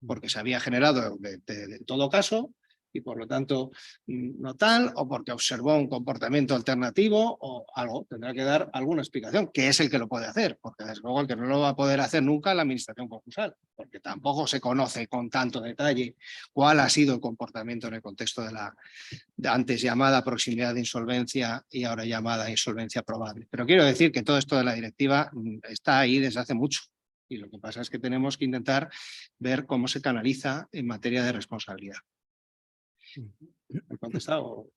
Porque se había generado de todo caso y por lo tanto no tal, o porque observó un comportamiento alternativo o algo, tendrá que dar alguna explicación, que es el que lo puede hacer, porque desde luego el que no lo va a poder hacer nunca es la administración concursal, porque tampoco se conoce con tanto detalle cuál ha sido el comportamiento en el contexto de la antes llamada proximidad de insolvencia y ahora llamada insolvencia probable. Pero quiero decir que todo esto de la directiva está ahí desde hace mucho. Y lo que pasa es que tenemos que intentar ver cómo se canaliza en materia de responsabilidad. ¿He contestado?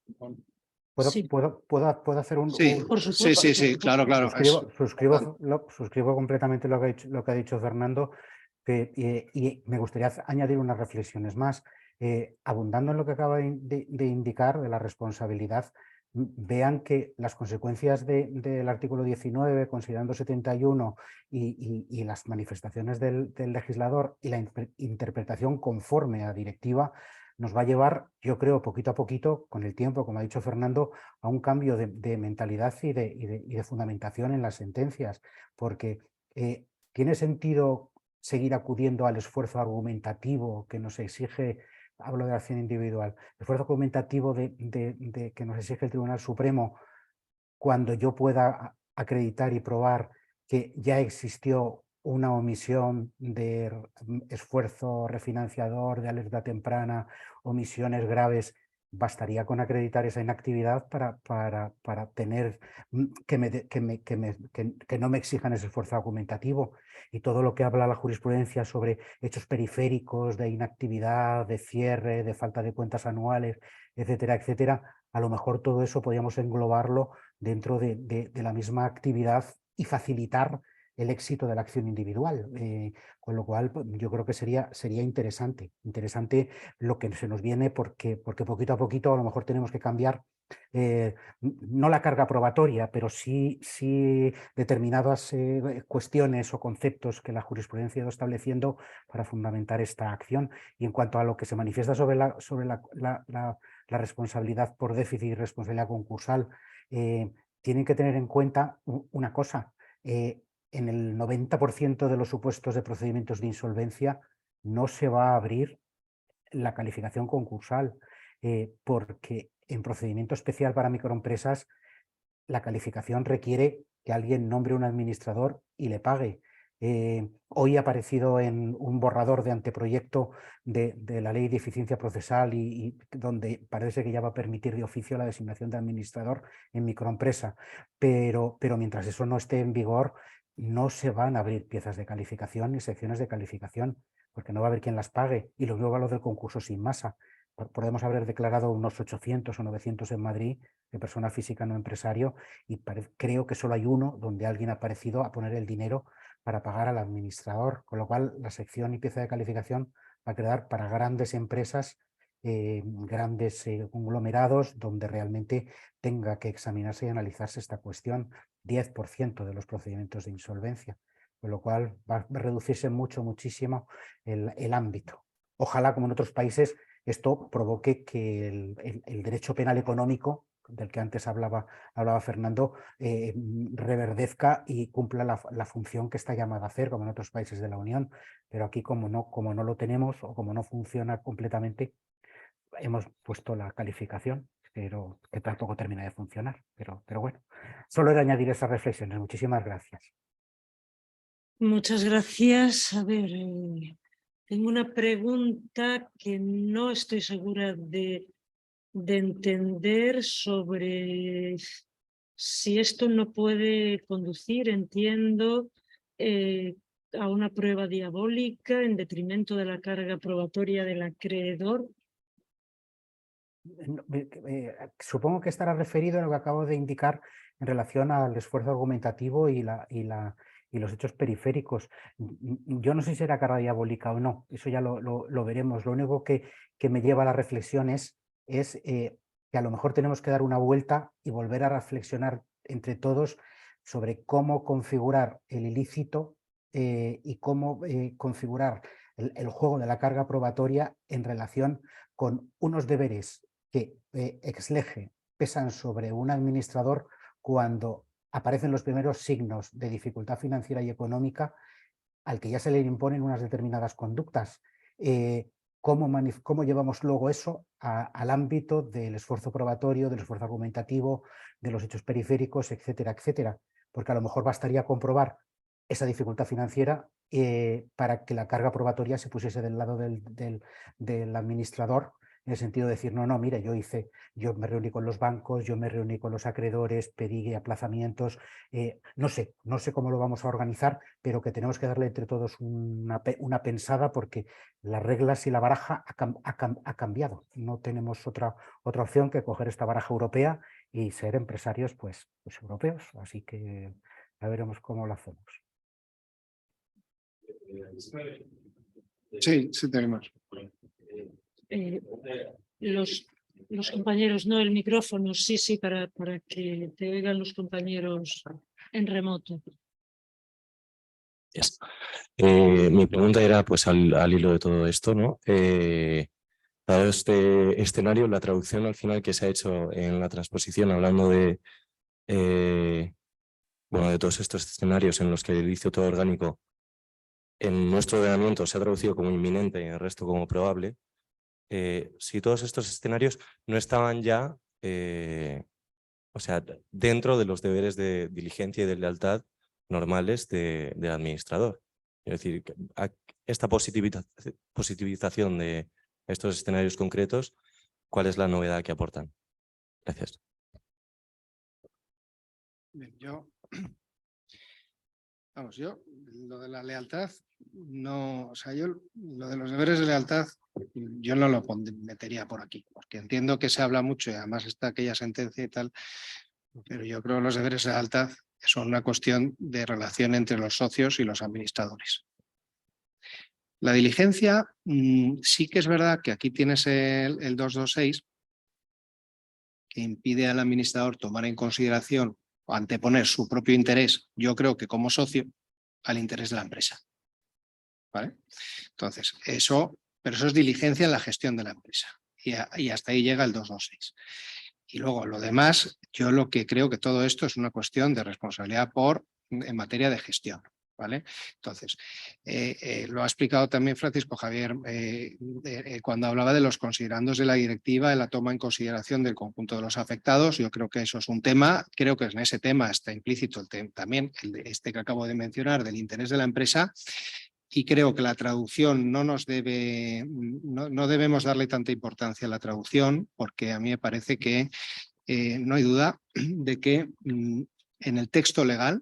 ¿Puedo hacer un...? Sí, Por supuesto, sí, claro. Suscribo completamente lo que ha dicho Fernando y me gustaría añadir unas reflexiones más. Abundando en lo que acaba de indicar de la responsabilidad, vean que las consecuencias del artículo 19, considerando 71 y las manifestaciones del legislador y la interpretación conforme a directiva nos va a llevar, yo creo, poquito a poquito, con el tiempo, como ha dicho Fernando, a un cambio de mentalidad y de fundamentación en las sentencias, porque tiene sentido seguir acudiendo al esfuerzo argumentativo que nos exige, hablo de acción individual, el esfuerzo argumentativo que nos exige el Tribunal Supremo cuando yo pueda acreditar y probar que ya existió una omisión de esfuerzo refinanciador, de alerta temprana, omisiones graves. Bastaría con acreditar esa inactividad para tener que no me exijan ese esfuerzo argumentativo. Y todo lo que habla la jurisprudencia sobre hechos periféricos de inactividad, de cierre, de falta de cuentas anuales, etcétera, etcétera, a lo mejor todo eso podríamos englobarlo dentro de la misma actividad y facilitar el éxito de la acción individual. Con lo cual, yo creo que sería interesante lo que se nos viene, porque poquito a poquito a lo mejor tenemos que cambiar no la carga probatoria, pero sí determinadas cuestiones o conceptos que la jurisprudencia ha ido estableciendo para fundamentar esta acción. Y en cuanto a lo que se manifiesta sobre la responsabilidad por déficit y responsabilidad concursal, tienen que tener en cuenta una cosa. En el 90% de los supuestos de procedimientos de insolvencia no se va a abrir la calificación concursal, porque en procedimiento especial para microempresas la calificación requiere que alguien nombre un administrador y le pague. Hoy ha aparecido en un borrador de anteproyecto de la Ley de Eficiencia Procesal y donde parece que ya va a permitir de oficio la designación de administrador en microempresa, pero mientras eso no esté en vigor, no se van a abrir piezas de calificación ni secciones de calificación, porque no va a haber quien las pague. Y lo mismo va lo del concurso sin masa. Podemos haber declarado unos 800 o 900 en Madrid de persona física no empresario, y creo que solo hay uno donde alguien ha aparecido a poner el dinero para pagar al administrador, con lo cual la sección y pieza de calificación va a quedar para grandes empresas, grandes conglomerados, donde realmente tenga que examinarse y analizarse esta cuestión, 10% de los procedimientos de insolvencia, con lo cual va a reducirse muchísimo el ámbito. Ojalá, como en otros países, esto provoque que el derecho penal económico, del que antes hablaba Fernando, reverdezca y cumpla la función que está llamada a hacer, como en otros países de la Unión. Pero aquí, como no lo tenemos o como no funciona completamente, hemos puesto la calificación, pero que tampoco termina de funcionar. Pero bueno, solo era añadir esas reflexiones. Muchísimas gracias. Muchas gracias. A ver, tengo una pregunta que no estoy segura de entender sobre si esto no puede conducir, entiendo, a una prueba diabólica en detrimento de la carga probatoria del acreedor. Supongo que estará referido a lo que acabo de indicar en relación al esfuerzo argumentativo y los hechos periféricos. Yo no sé si será carga diabólica o no, eso ya lo veremos. Lo único que me lleva a la reflexión es que a lo mejor tenemos que dar una vuelta y volver a reflexionar entre todos sobre cómo configurar el ilícito y cómo configurar el juego de la carga probatoria en relación con unos deberes que ex lege pesan sobre un administrador cuando aparecen los primeros signos de dificultad financiera y económica, al que ya se le imponen unas determinadas conductas. ¿Cómo llevamos luego eso al ámbito del esfuerzo probatorio, del esfuerzo argumentativo, de los hechos periféricos, etcétera, etcétera? Porque a lo mejor bastaría comprobar esa dificultad financiera para que la carga probatoria se pusiese del lado del administrador, en el sentido de decir, no, mire, yo me reuní con los bancos, yo me reuní con los acreedores, pedí aplazamientos, no sé cómo lo vamos a organizar, pero que tenemos que darle entre todos una pensada, porque las reglas y la baraja ha cambiado. No tenemos otra opción que coger esta baraja europea y ser empresarios pues europeos, así que ya veremos cómo lo hacemos. Sí, tenemos. Los compañeros, no el micrófono, sí, para que te oigan los compañeros en remoto. Yes. Mi pregunta era, pues al hilo de todo esto, ¿no? Dado este escenario, la traducción al final que se ha hecho en la transposición, hablando de todos estos escenarios en los que el ilícito orgánico en nuestro ordenamiento se ha traducido como inminente y el resto como probable, si todos estos escenarios no estaban ya, dentro de los deberes de diligencia y de lealtad normales del administrador. Es decir, esta positivización de estos escenarios concretos, ¿cuál es la novedad que aportan? Gracias. Bien, yo lo de la lealtad, no, lo de los deberes de lealtad, yo no lo metería por aquí, porque entiendo que se habla mucho y además está aquella sentencia y tal, pero yo creo que los deberes de lealtad Son una cuestión de relación entre los socios y los administradores. La diligencia, sí que es verdad que aquí tienes el 226, que impide al administrador tomar en consideración o anteponer su propio interés, yo creo que como socio, al interés de la empresa. ¿Vale? Entonces, pero eso es diligencia en la gestión de la empresa. Y hasta ahí llega el 226. Y luego lo demás, yo lo que creo que todo esto es una cuestión de responsabilidad en materia de gestión. ¿Vale? Entonces, lo ha explicado también Francisco Javier cuando hablaba de los considerandos de la directiva, de la toma en consideración del conjunto de los afectados. Yo creo que eso es un tema, creo que en ese tema está implícito también este que acabo de mencionar del interés de la empresa, y creo que la traducción no debemos darle tanta importancia a la traducción, porque a mí me parece que no hay duda de que en el texto legal,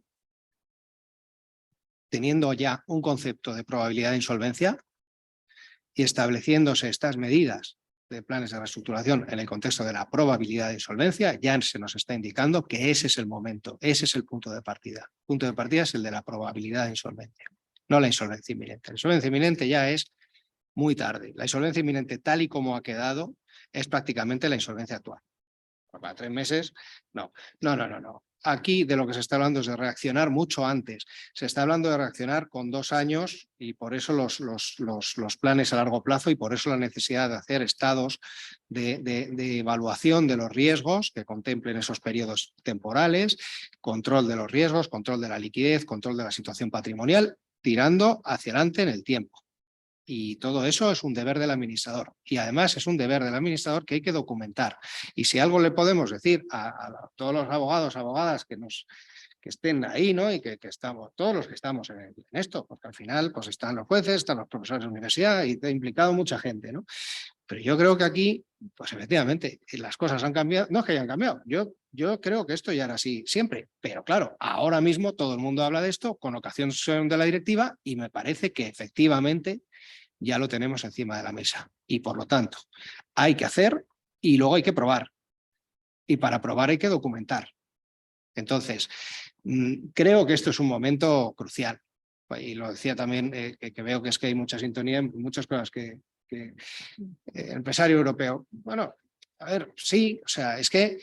teniendo ya un concepto de probabilidad de insolvencia y estableciéndose estas medidas de planes de reestructuración en el contexto de la probabilidad de insolvencia, ya se nos está indicando que ese es el momento, ese es el punto de partida. El punto de partida es el de la probabilidad de insolvencia, no la insolvencia inminente. La insolvencia inminente ya es muy tarde. La insolvencia inminente, tal y como ha quedado, es prácticamente la insolvencia actual. Para 3 meses, no. Aquí de lo que se está hablando es de reaccionar mucho antes. Se está hablando de reaccionar con 2 años y por eso los planes a largo plazo y por eso la necesidad de hacer estados de evaluación de los riesgos que contemplen esos periodos temporales, control de los riesgos, control de la liquidez, control de la situación patrimonial, tirando hacia adelante en el tiempo. Y todo eso es un deber del administrador. Y además es un deber del administrador que hay que documentar. Y si algo le podemos decir a todos los abogadas que estén ahí, ¿no? Y que estamos, todos los que estamos en esto, porque al final pues están los jueces, están los profesores de universidad y ha implicado mucha gente, ¿no? Pero yo creo que aquí, pues efectivamente, las cosas han cambiado. No es que hayan cambiado. Yo creo que esto ya era así siempre. Pero claro, ahora mismo todo el mundo habla de esto con ocasión de la directiva y me parece que efectivamente ya lo tenemos encima de la mesa. Y por lo tanto, hay que hacer y luego hay que probar. Y para probar hay que documentar. Entonces, creo que esto es un momento crucial. Y lo decía también, que veo que es que hay mucha sintonía en muchas cosas que empresario europeo. Bueno, a ver, sí, o sea, es que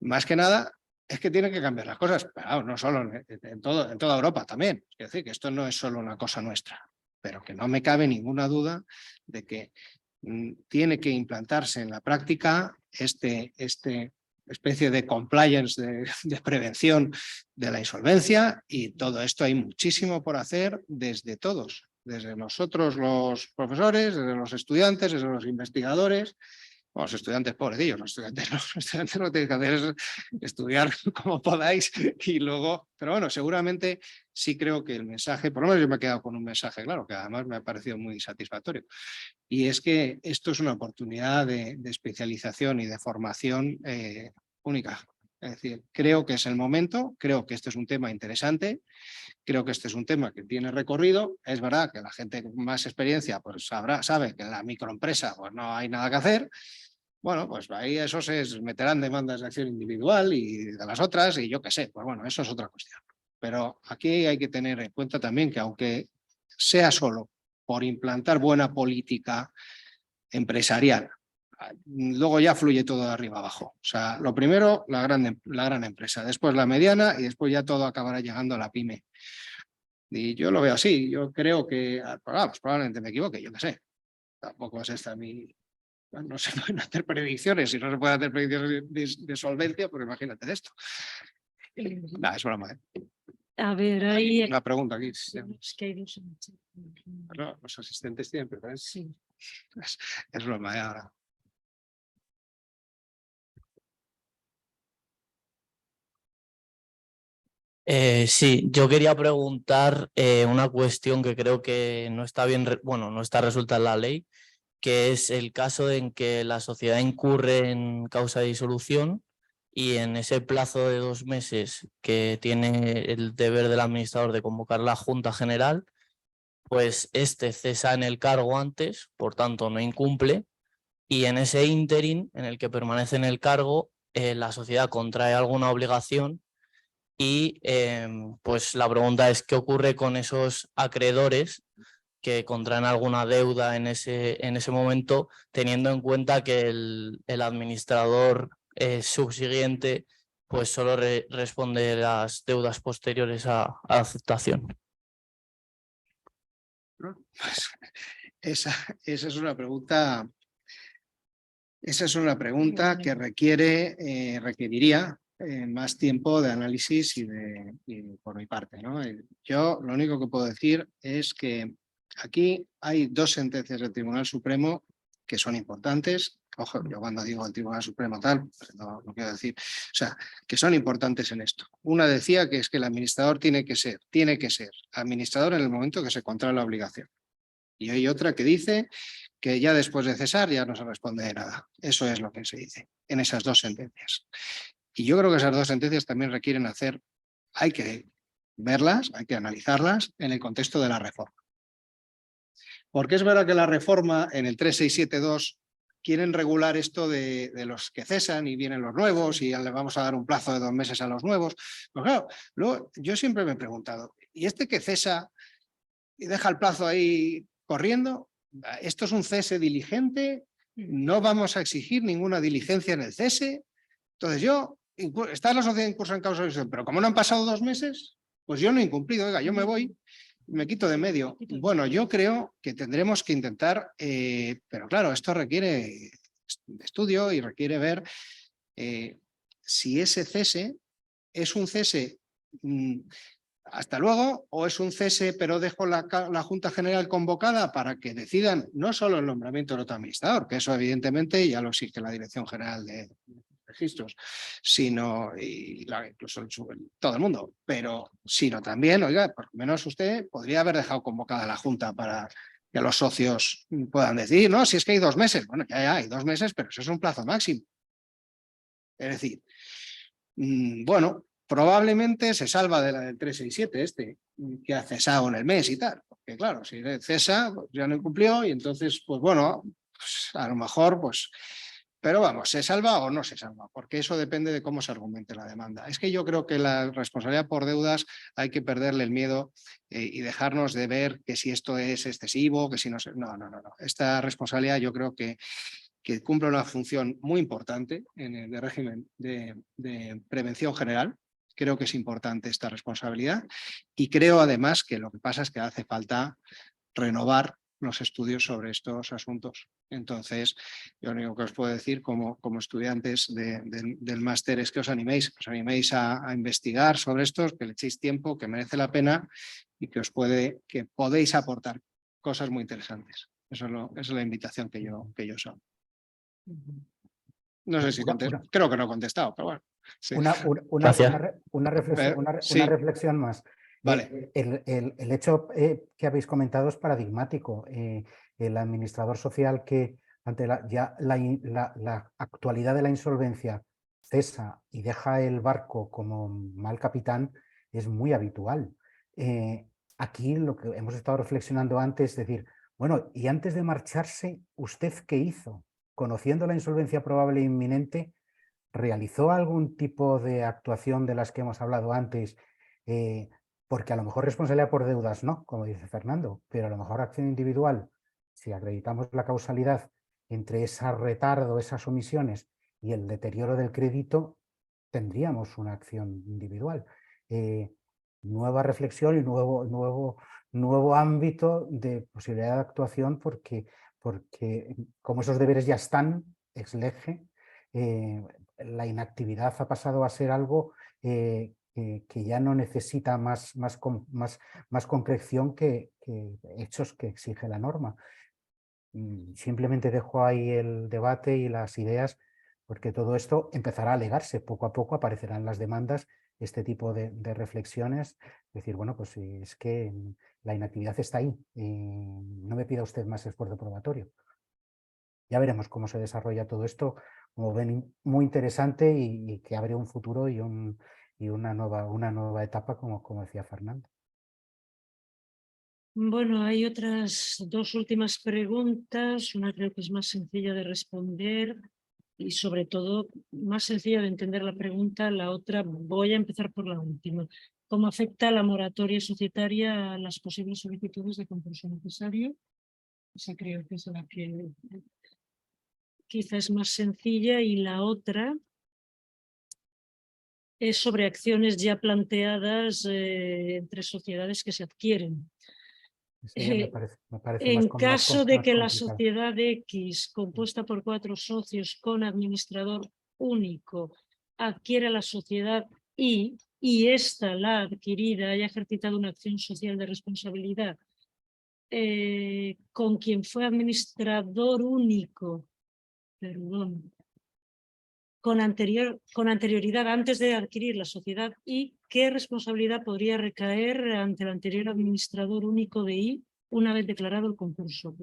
más que nada es que tienen que cambiar las cosas, pero no solo en toda Europa también. Es decir, que esto no es solo una cosa nuestra, pero que no me cabe ninguna duda de que tiene que implantarse en la práctica este especie de compliance, de prevención de la insolvencia, y todo esto hay muchísimo por hacer desde todos, desde nosotros los profesores, desde los estudiantes, desde los investigadores. Bueno, los estudiantes pobrecillos, los estudiantes lo que tenéis que hacer es estudiar como podáis y luego, pero bueno, seguramente sí creo que el mensaje, por lo menos yo me he quedado con un mensaje claro, que además me ha parecido muy satisfactorio, y es que esto es una oportunidad de especialización y de formación única. Es decir, creo que es el momento, creo que este es un tema interesante, creo que este es un tema que tiene recorrido. Es verdad que la gente con más experiencia pues sabe que en la microempresa pues no hay nada que hacer. Bueno, pues ahí esos se meterán demandas de acción individual y de las otras, y yo qué sé, pues bueno, eso es otra cuestión. Pero aquí hay que tener en cuenta también que aunque sea solo por implantar buena política empresarial, luego ya fluye todo de arriba abajo. O sea, lo primero, la gran empresa, después la mediana y después ya todo acabará llegando a la pyme. Y yo lo veo así. Yo creo que, pues probablemente me equivoque, yo qué sé. Tampoco es esta mi... No se pueden hacer predicciones, si no se pueden hacer predicciones de solvencia, pues imagínate de esto. Nah, es broma. A ver, hay una pregunta aquí. Es que hay dos. No, los asistentes tienen preferencia. Sí. Es broma, ahora. Sí, yo quería preguntar una cuestión que creo que no está bien, no está resuelta en la ley, que es el caso en que la sociedad incurre en causa de disolución y en ese plazo de 2 meses que tiene el deber del administrador de convocar la Junta General, pues este cesa en el cargo antes, por tanto no incumple, y en ese ínterin en el que permanece en el cargo, la sociedad contrae alguna obligación Y pues la pregunta es, ¿qué ocurre con esos acreedores que contraen alguna deuda en ese momento, teniendo en cuenta que el administrador subsiguiente pues solo responde las deudas posteriores a la aceptación? Pues esa es una pregunta. Esa es una pregunta que requeriría más tiempo de análisis y por mi parte, ¿no? Yo lo único que puedo decir es que aquí hay dos sentencias del Tribunal Supremo que son importantes. Ojo, yo cuando digo el Tribunal Supremo tal, pues no quiero decir, o sea, que son importantes en esto. Una decía que es que el administrador tiene que ser administrador en el momento que se contrae la obligación. Y hay otra que dice que ya después de cesar ya no se responde de nada. Eso es lo que se dice en esas dos sentencias. Y yo creo que esas dos sentencias también requieren hay que verlas, hay que analizarlas en el contexto de la reforma. Porque es verdad que la reforma en el 3672 quieren regular esto de los que cesan y vienen los nuevos y le vamos a dar un plazo de 2 meses a los nuevos. Pues claro, luego, yo siempre me he preguntado, ¿y este que cesa y deja el plazo ahí corriendo? ¿Esto es un cese diligente? ¿No vamos a exigir ninguna diligencia en el cese? Entonces está la sociedad en curso en causa de decisión, pero como no han pasado 2 meses, pues yo no he incumplido, oiga, yo me voy, me quito de medio. Bueno, yo creo que tendremos que intentar, pero claro, esto requiere estudio y requiere ver si ese cese es un cese hasta luego, o es un cese, pero dejo la Junta General convocada para que decidan no solo el nombramiento del otro administrador, que eso evidentemente ya lo exige la Dirección General de Registros, sino incluso todo el mundo, pero sino también, oiga, por lo menos usted podría haber dejado convocada la Junta para que los socios puedan decidir, ¿no? Si es que hay 2 meses, bueno, ya hay 2 meses, pero eso es un plazo máximo. Es decir, bueno, probablemente se salva de la del 367 que ha cesado en el mes y tal, porque claro, si cesa, pues ya no incumplió y entonces, pues bueno, pues a lo mejor, pues, pero vamos, ¿se salva o no se salva? Porque eso depende de cómo se argumente la demanda. Es que yo creo que la responsabilidad por deudas hay que perderle el miedo y dejarnos de ver que si esto es excesivo, que si no... No. Esta responsabilidad yo creo que cumple una función muy importante en el régimen de prevención general. Creo que es importante esta responsabilidad y creo además que lo que pasa es que hace falta renovar los estudios sobre estos asuntos. Entonces, yo lo único que os puedo decir como estudiantes del máster es que os animéis a investigar sobre estos, que le echéis tiempo, que merece la pena y que podéis aportar cosas muy interesantes. Esa es la invitación que yo os hago. No sé si creo que no he contestado, pero bueno. Sí. Una reflexión más. Vale. El hecho que habéis comentado es paradigmático. El administrador social que ante la actualidad de la insolvencia cesa y deja el barco como mal capitán es muy habitual. Aquí lo que hemos estado reflexionando antes es decir, bueno, y antes de marcharse, ¿usted qué hizo? Conociendo la insolvencia probable e inminente, ¿realizó algún tipo de actuación de las que hemos hablado antes? Porque a lo mejor responsabilidad por deudas no, como dice Fernando, pero a lo mejor acción individual, si acreditamos la causalidad entre ese retardo, esas omisiones y el deterioro del crédito, tendríamos una acción individual. Nueva reflexión y nuevo ámbito de posibilidad de actuación porque como esos deberes ya están ex lege, la inactividad ha pasado a ser algo que ya no necesita más concreción que hechos que exige la norma. Simplemente dejo ahí el debate y las ideas porque todo esto empezará a alegarse. Poco a poco aparecerán las demandas, este tipo de reflexiones. Es decir, bueno, pues es que la inactividad está ahí. No me pida usted más esfuerzo probatorio. Ya veremos cómo se desarrolla todo esto, como ven, muy interesante y que abre un futuro y una nueva etapa, como decía Fernando. Bueno, hay otras 2 últimas preguntas. Una creo que es más sencilla de responder. y sobre todo más sencilla de entender la pregunta. La otra, voy a empezar por la última. ¿Cómo afecta la moratoria societaria a las posibles solicitudes de concurso necesario? Esa creo que es la que quizá es más sencilla, y la otra es sobre acciones ya planteadas entre sociedades que se adquieren. Sí, me parece En más caso de que la complicado. sociedad X, compuesta por 4 socios con administrador único, adquiere la sociedad Y y ésta, la adquirida, haya ejercitado una acción social de responsabilidad con quien fue administrador único, perdón, con anterioridad antes de adquirir la sociedad Y, ¿qué responsabilidad podría recaer ante el anterior administrador único de Y una vez declarado el concurso?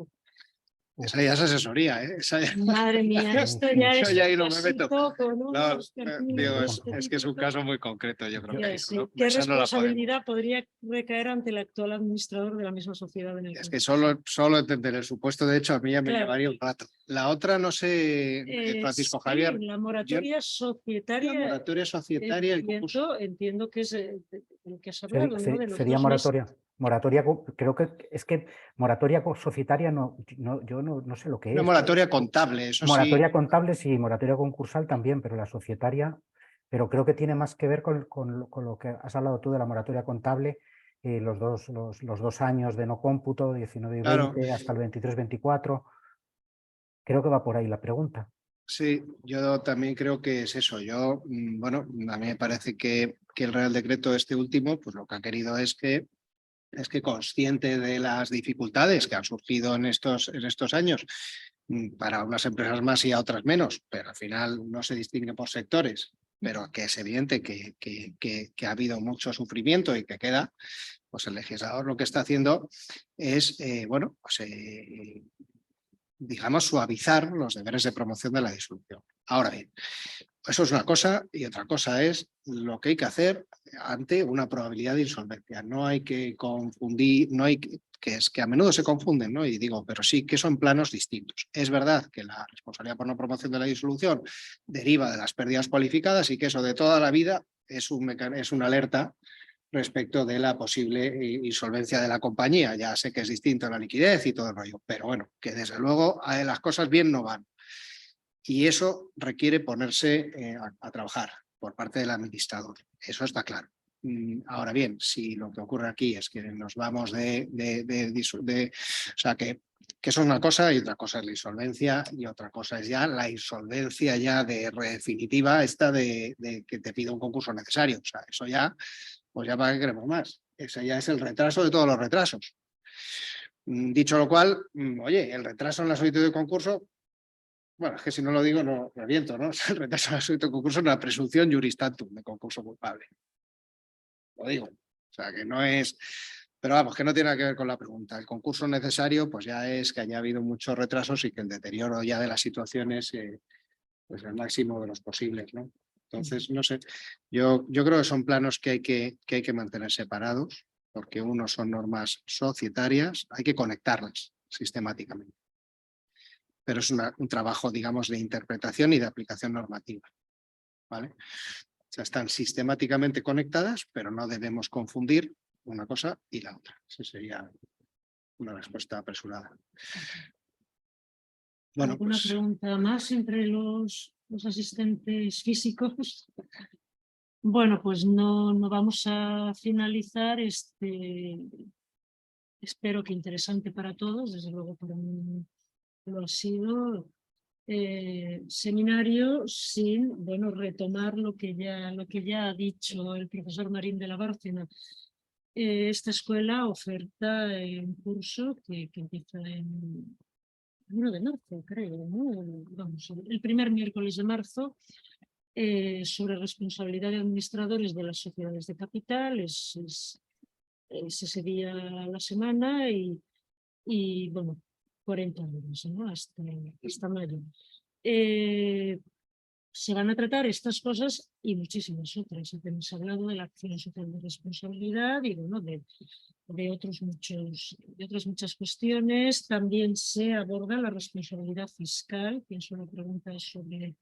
Esa ya es asesoría, ¿eh? Esa ya... Madre mía, esto ya Yo es ya ahí un no me meto. asunto con No, unos perfiles digo, muy es que es un específicos. caso muy concreto, yo creo Ya que sé. no, ¿Qué esa no la podemos. responsabilidad podría recaer ante el actual administrador de la misma sociedad en el Es que concurso? solo entender el supuesto de hecho a mí ya me Claro. llevaría un rato. La otra, no sé, Francisco Sí, Javier, la moratoria la societaria, moratoria societaria, el concurso. entiendo que es de lo que has hablado, ¿no? De los Sería 2 meses. moratoria, creo que es que moratoria societaria yo no sé lo que Una es. moratoria contable, eso Moratoria sí. contable sí, moratoria concursal también, pero la societaria, pero creo que tiene más que ver con lo que has hablado tú de la moratoria contable, los 2 años de no cómputo, 19 y Claro. 20, hasta el 23-24. Creo que va por ahí la pregunta. Sí, yo también creo que es eso. Yo, bueno, a mí me parece que el Real Decreto este último, pues lo que ha querido es que consciente de las dificultades que han surgido en estos años, para unas empresas más y a otras menos, pero al final no se distingue por sectores, pero que es evidente que ha habido mucho sufrimiento y que queda, pues el legislador lo que está haciendo es, bueno, pues digamos, suavizar los deberes de promoción de la disolución. Ahora bien, eso es una cosa, y otra cosa es lo que hay que hacer ante una probabilidad de insolvencia. No hay que confundir, no hay que es que a menudo se confunden, ¿no? Y digo, pero sí que son planos distintos. Es verdad que la responsabilidad por no promoción de la disolución deriva de las pérdidas cualificadas y que eso de toda la vida es una alerta respecto de la posible insolvencia de la compañía. Ya sé que es distinto a la liquidez y todo el rollo, pero bueno, que desde luego las cosas bien no van. Y eso requiere ponerse a trabajar por parte del administrador. Eso está claro. Ahora bien, si lo que ocurre aquí es que nos vamos o sea, que eso es una cosa y otra cosa es la insolvencia y otra cosa es ya la insolvencia ya de definitiva esta de que te pida un concurso necesario. O sea, eso ya, pues ya para qué queremos más. Ese ya es el retraso de todos los retrasos. Dicho lo cual, oye, el retraso en la solicitud de concurso, bueno, es que si no lo digo, no me aviento, ¿no? El retraso en la solicitud de concurso es una presunción juris tantum de concurso culpable. Lo digo. O sea, que no es... Pero vamos, que no tiene nada que ver con la pregunta. El concurso necesario, pues ya es que haya habido muchos retrasos y que el deterioro ya de la situación es pues el máximo de los posibles, ¿no? Entonces, no sé, yo creo que son planos que hay que mantener separados, porque uno son normas societarias, hay que conectarlas sistemáticamente. Pero es un trabajo, digamos, de interpretación y de aplicación normativa, ¿vale? O sea, están sistemáticamente conectadas, pero no debemos confundir una cosa y la otra. Esa sería una respuesta apresurada. Bueno, ¿Alguna pues... pregunta más entre los asistentes físicos? Bueno, pues no vamos a finalizar espero que interesante para todos, desde luego para mí lo ha sido, seminario sin, bueno, retomar lo que ya ha dicho el profesor Marín de la Bárcena. Esta escuela oferta un curso que empieza en 1 de marzo, creo, ¿no? Vamos, el primer miércoles de marzo, sobre responsabilidad de administradores de las sociedades de capital. Es ese día a la semana y bueno, 40 horas, ¿no? Hasta mayo. Se van a tratar estas cosas y muchísimas otras. Hemos hablado de la acción social de responsabilidad y bueno, de otras muchas cuestiones. También se aborda la responsabilidad fiscal, pienso la pregunta es sobre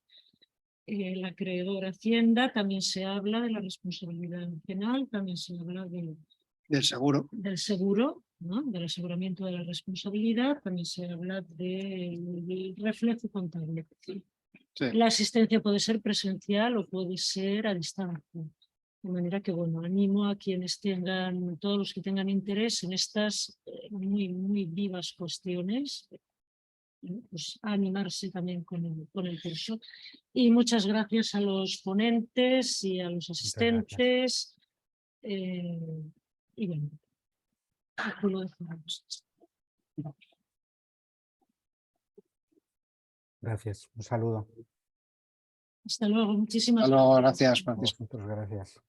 el acreedor Hacienda, también se habla de la responsabilidad penal, también se habla Del seguro. del seguro, ¿no? Del aseguramiento de la responsabilidad, también se habla del reflejo contable. Sí. La asistencia puede ser presencial o puede ser a distancia. De manera que, bueno, animo a quienes tengan, todos los que tengan interés en estas muy vivas cuestiones, pues a animarse también con el curso. Y muchas gracias a los ponentes y a los asistentes. Y bueno, aquí lo dejamos. Gracias. Un saludo. Hasta luego. Muchísimas Hasta luego, gracias, Francisco. Gracias.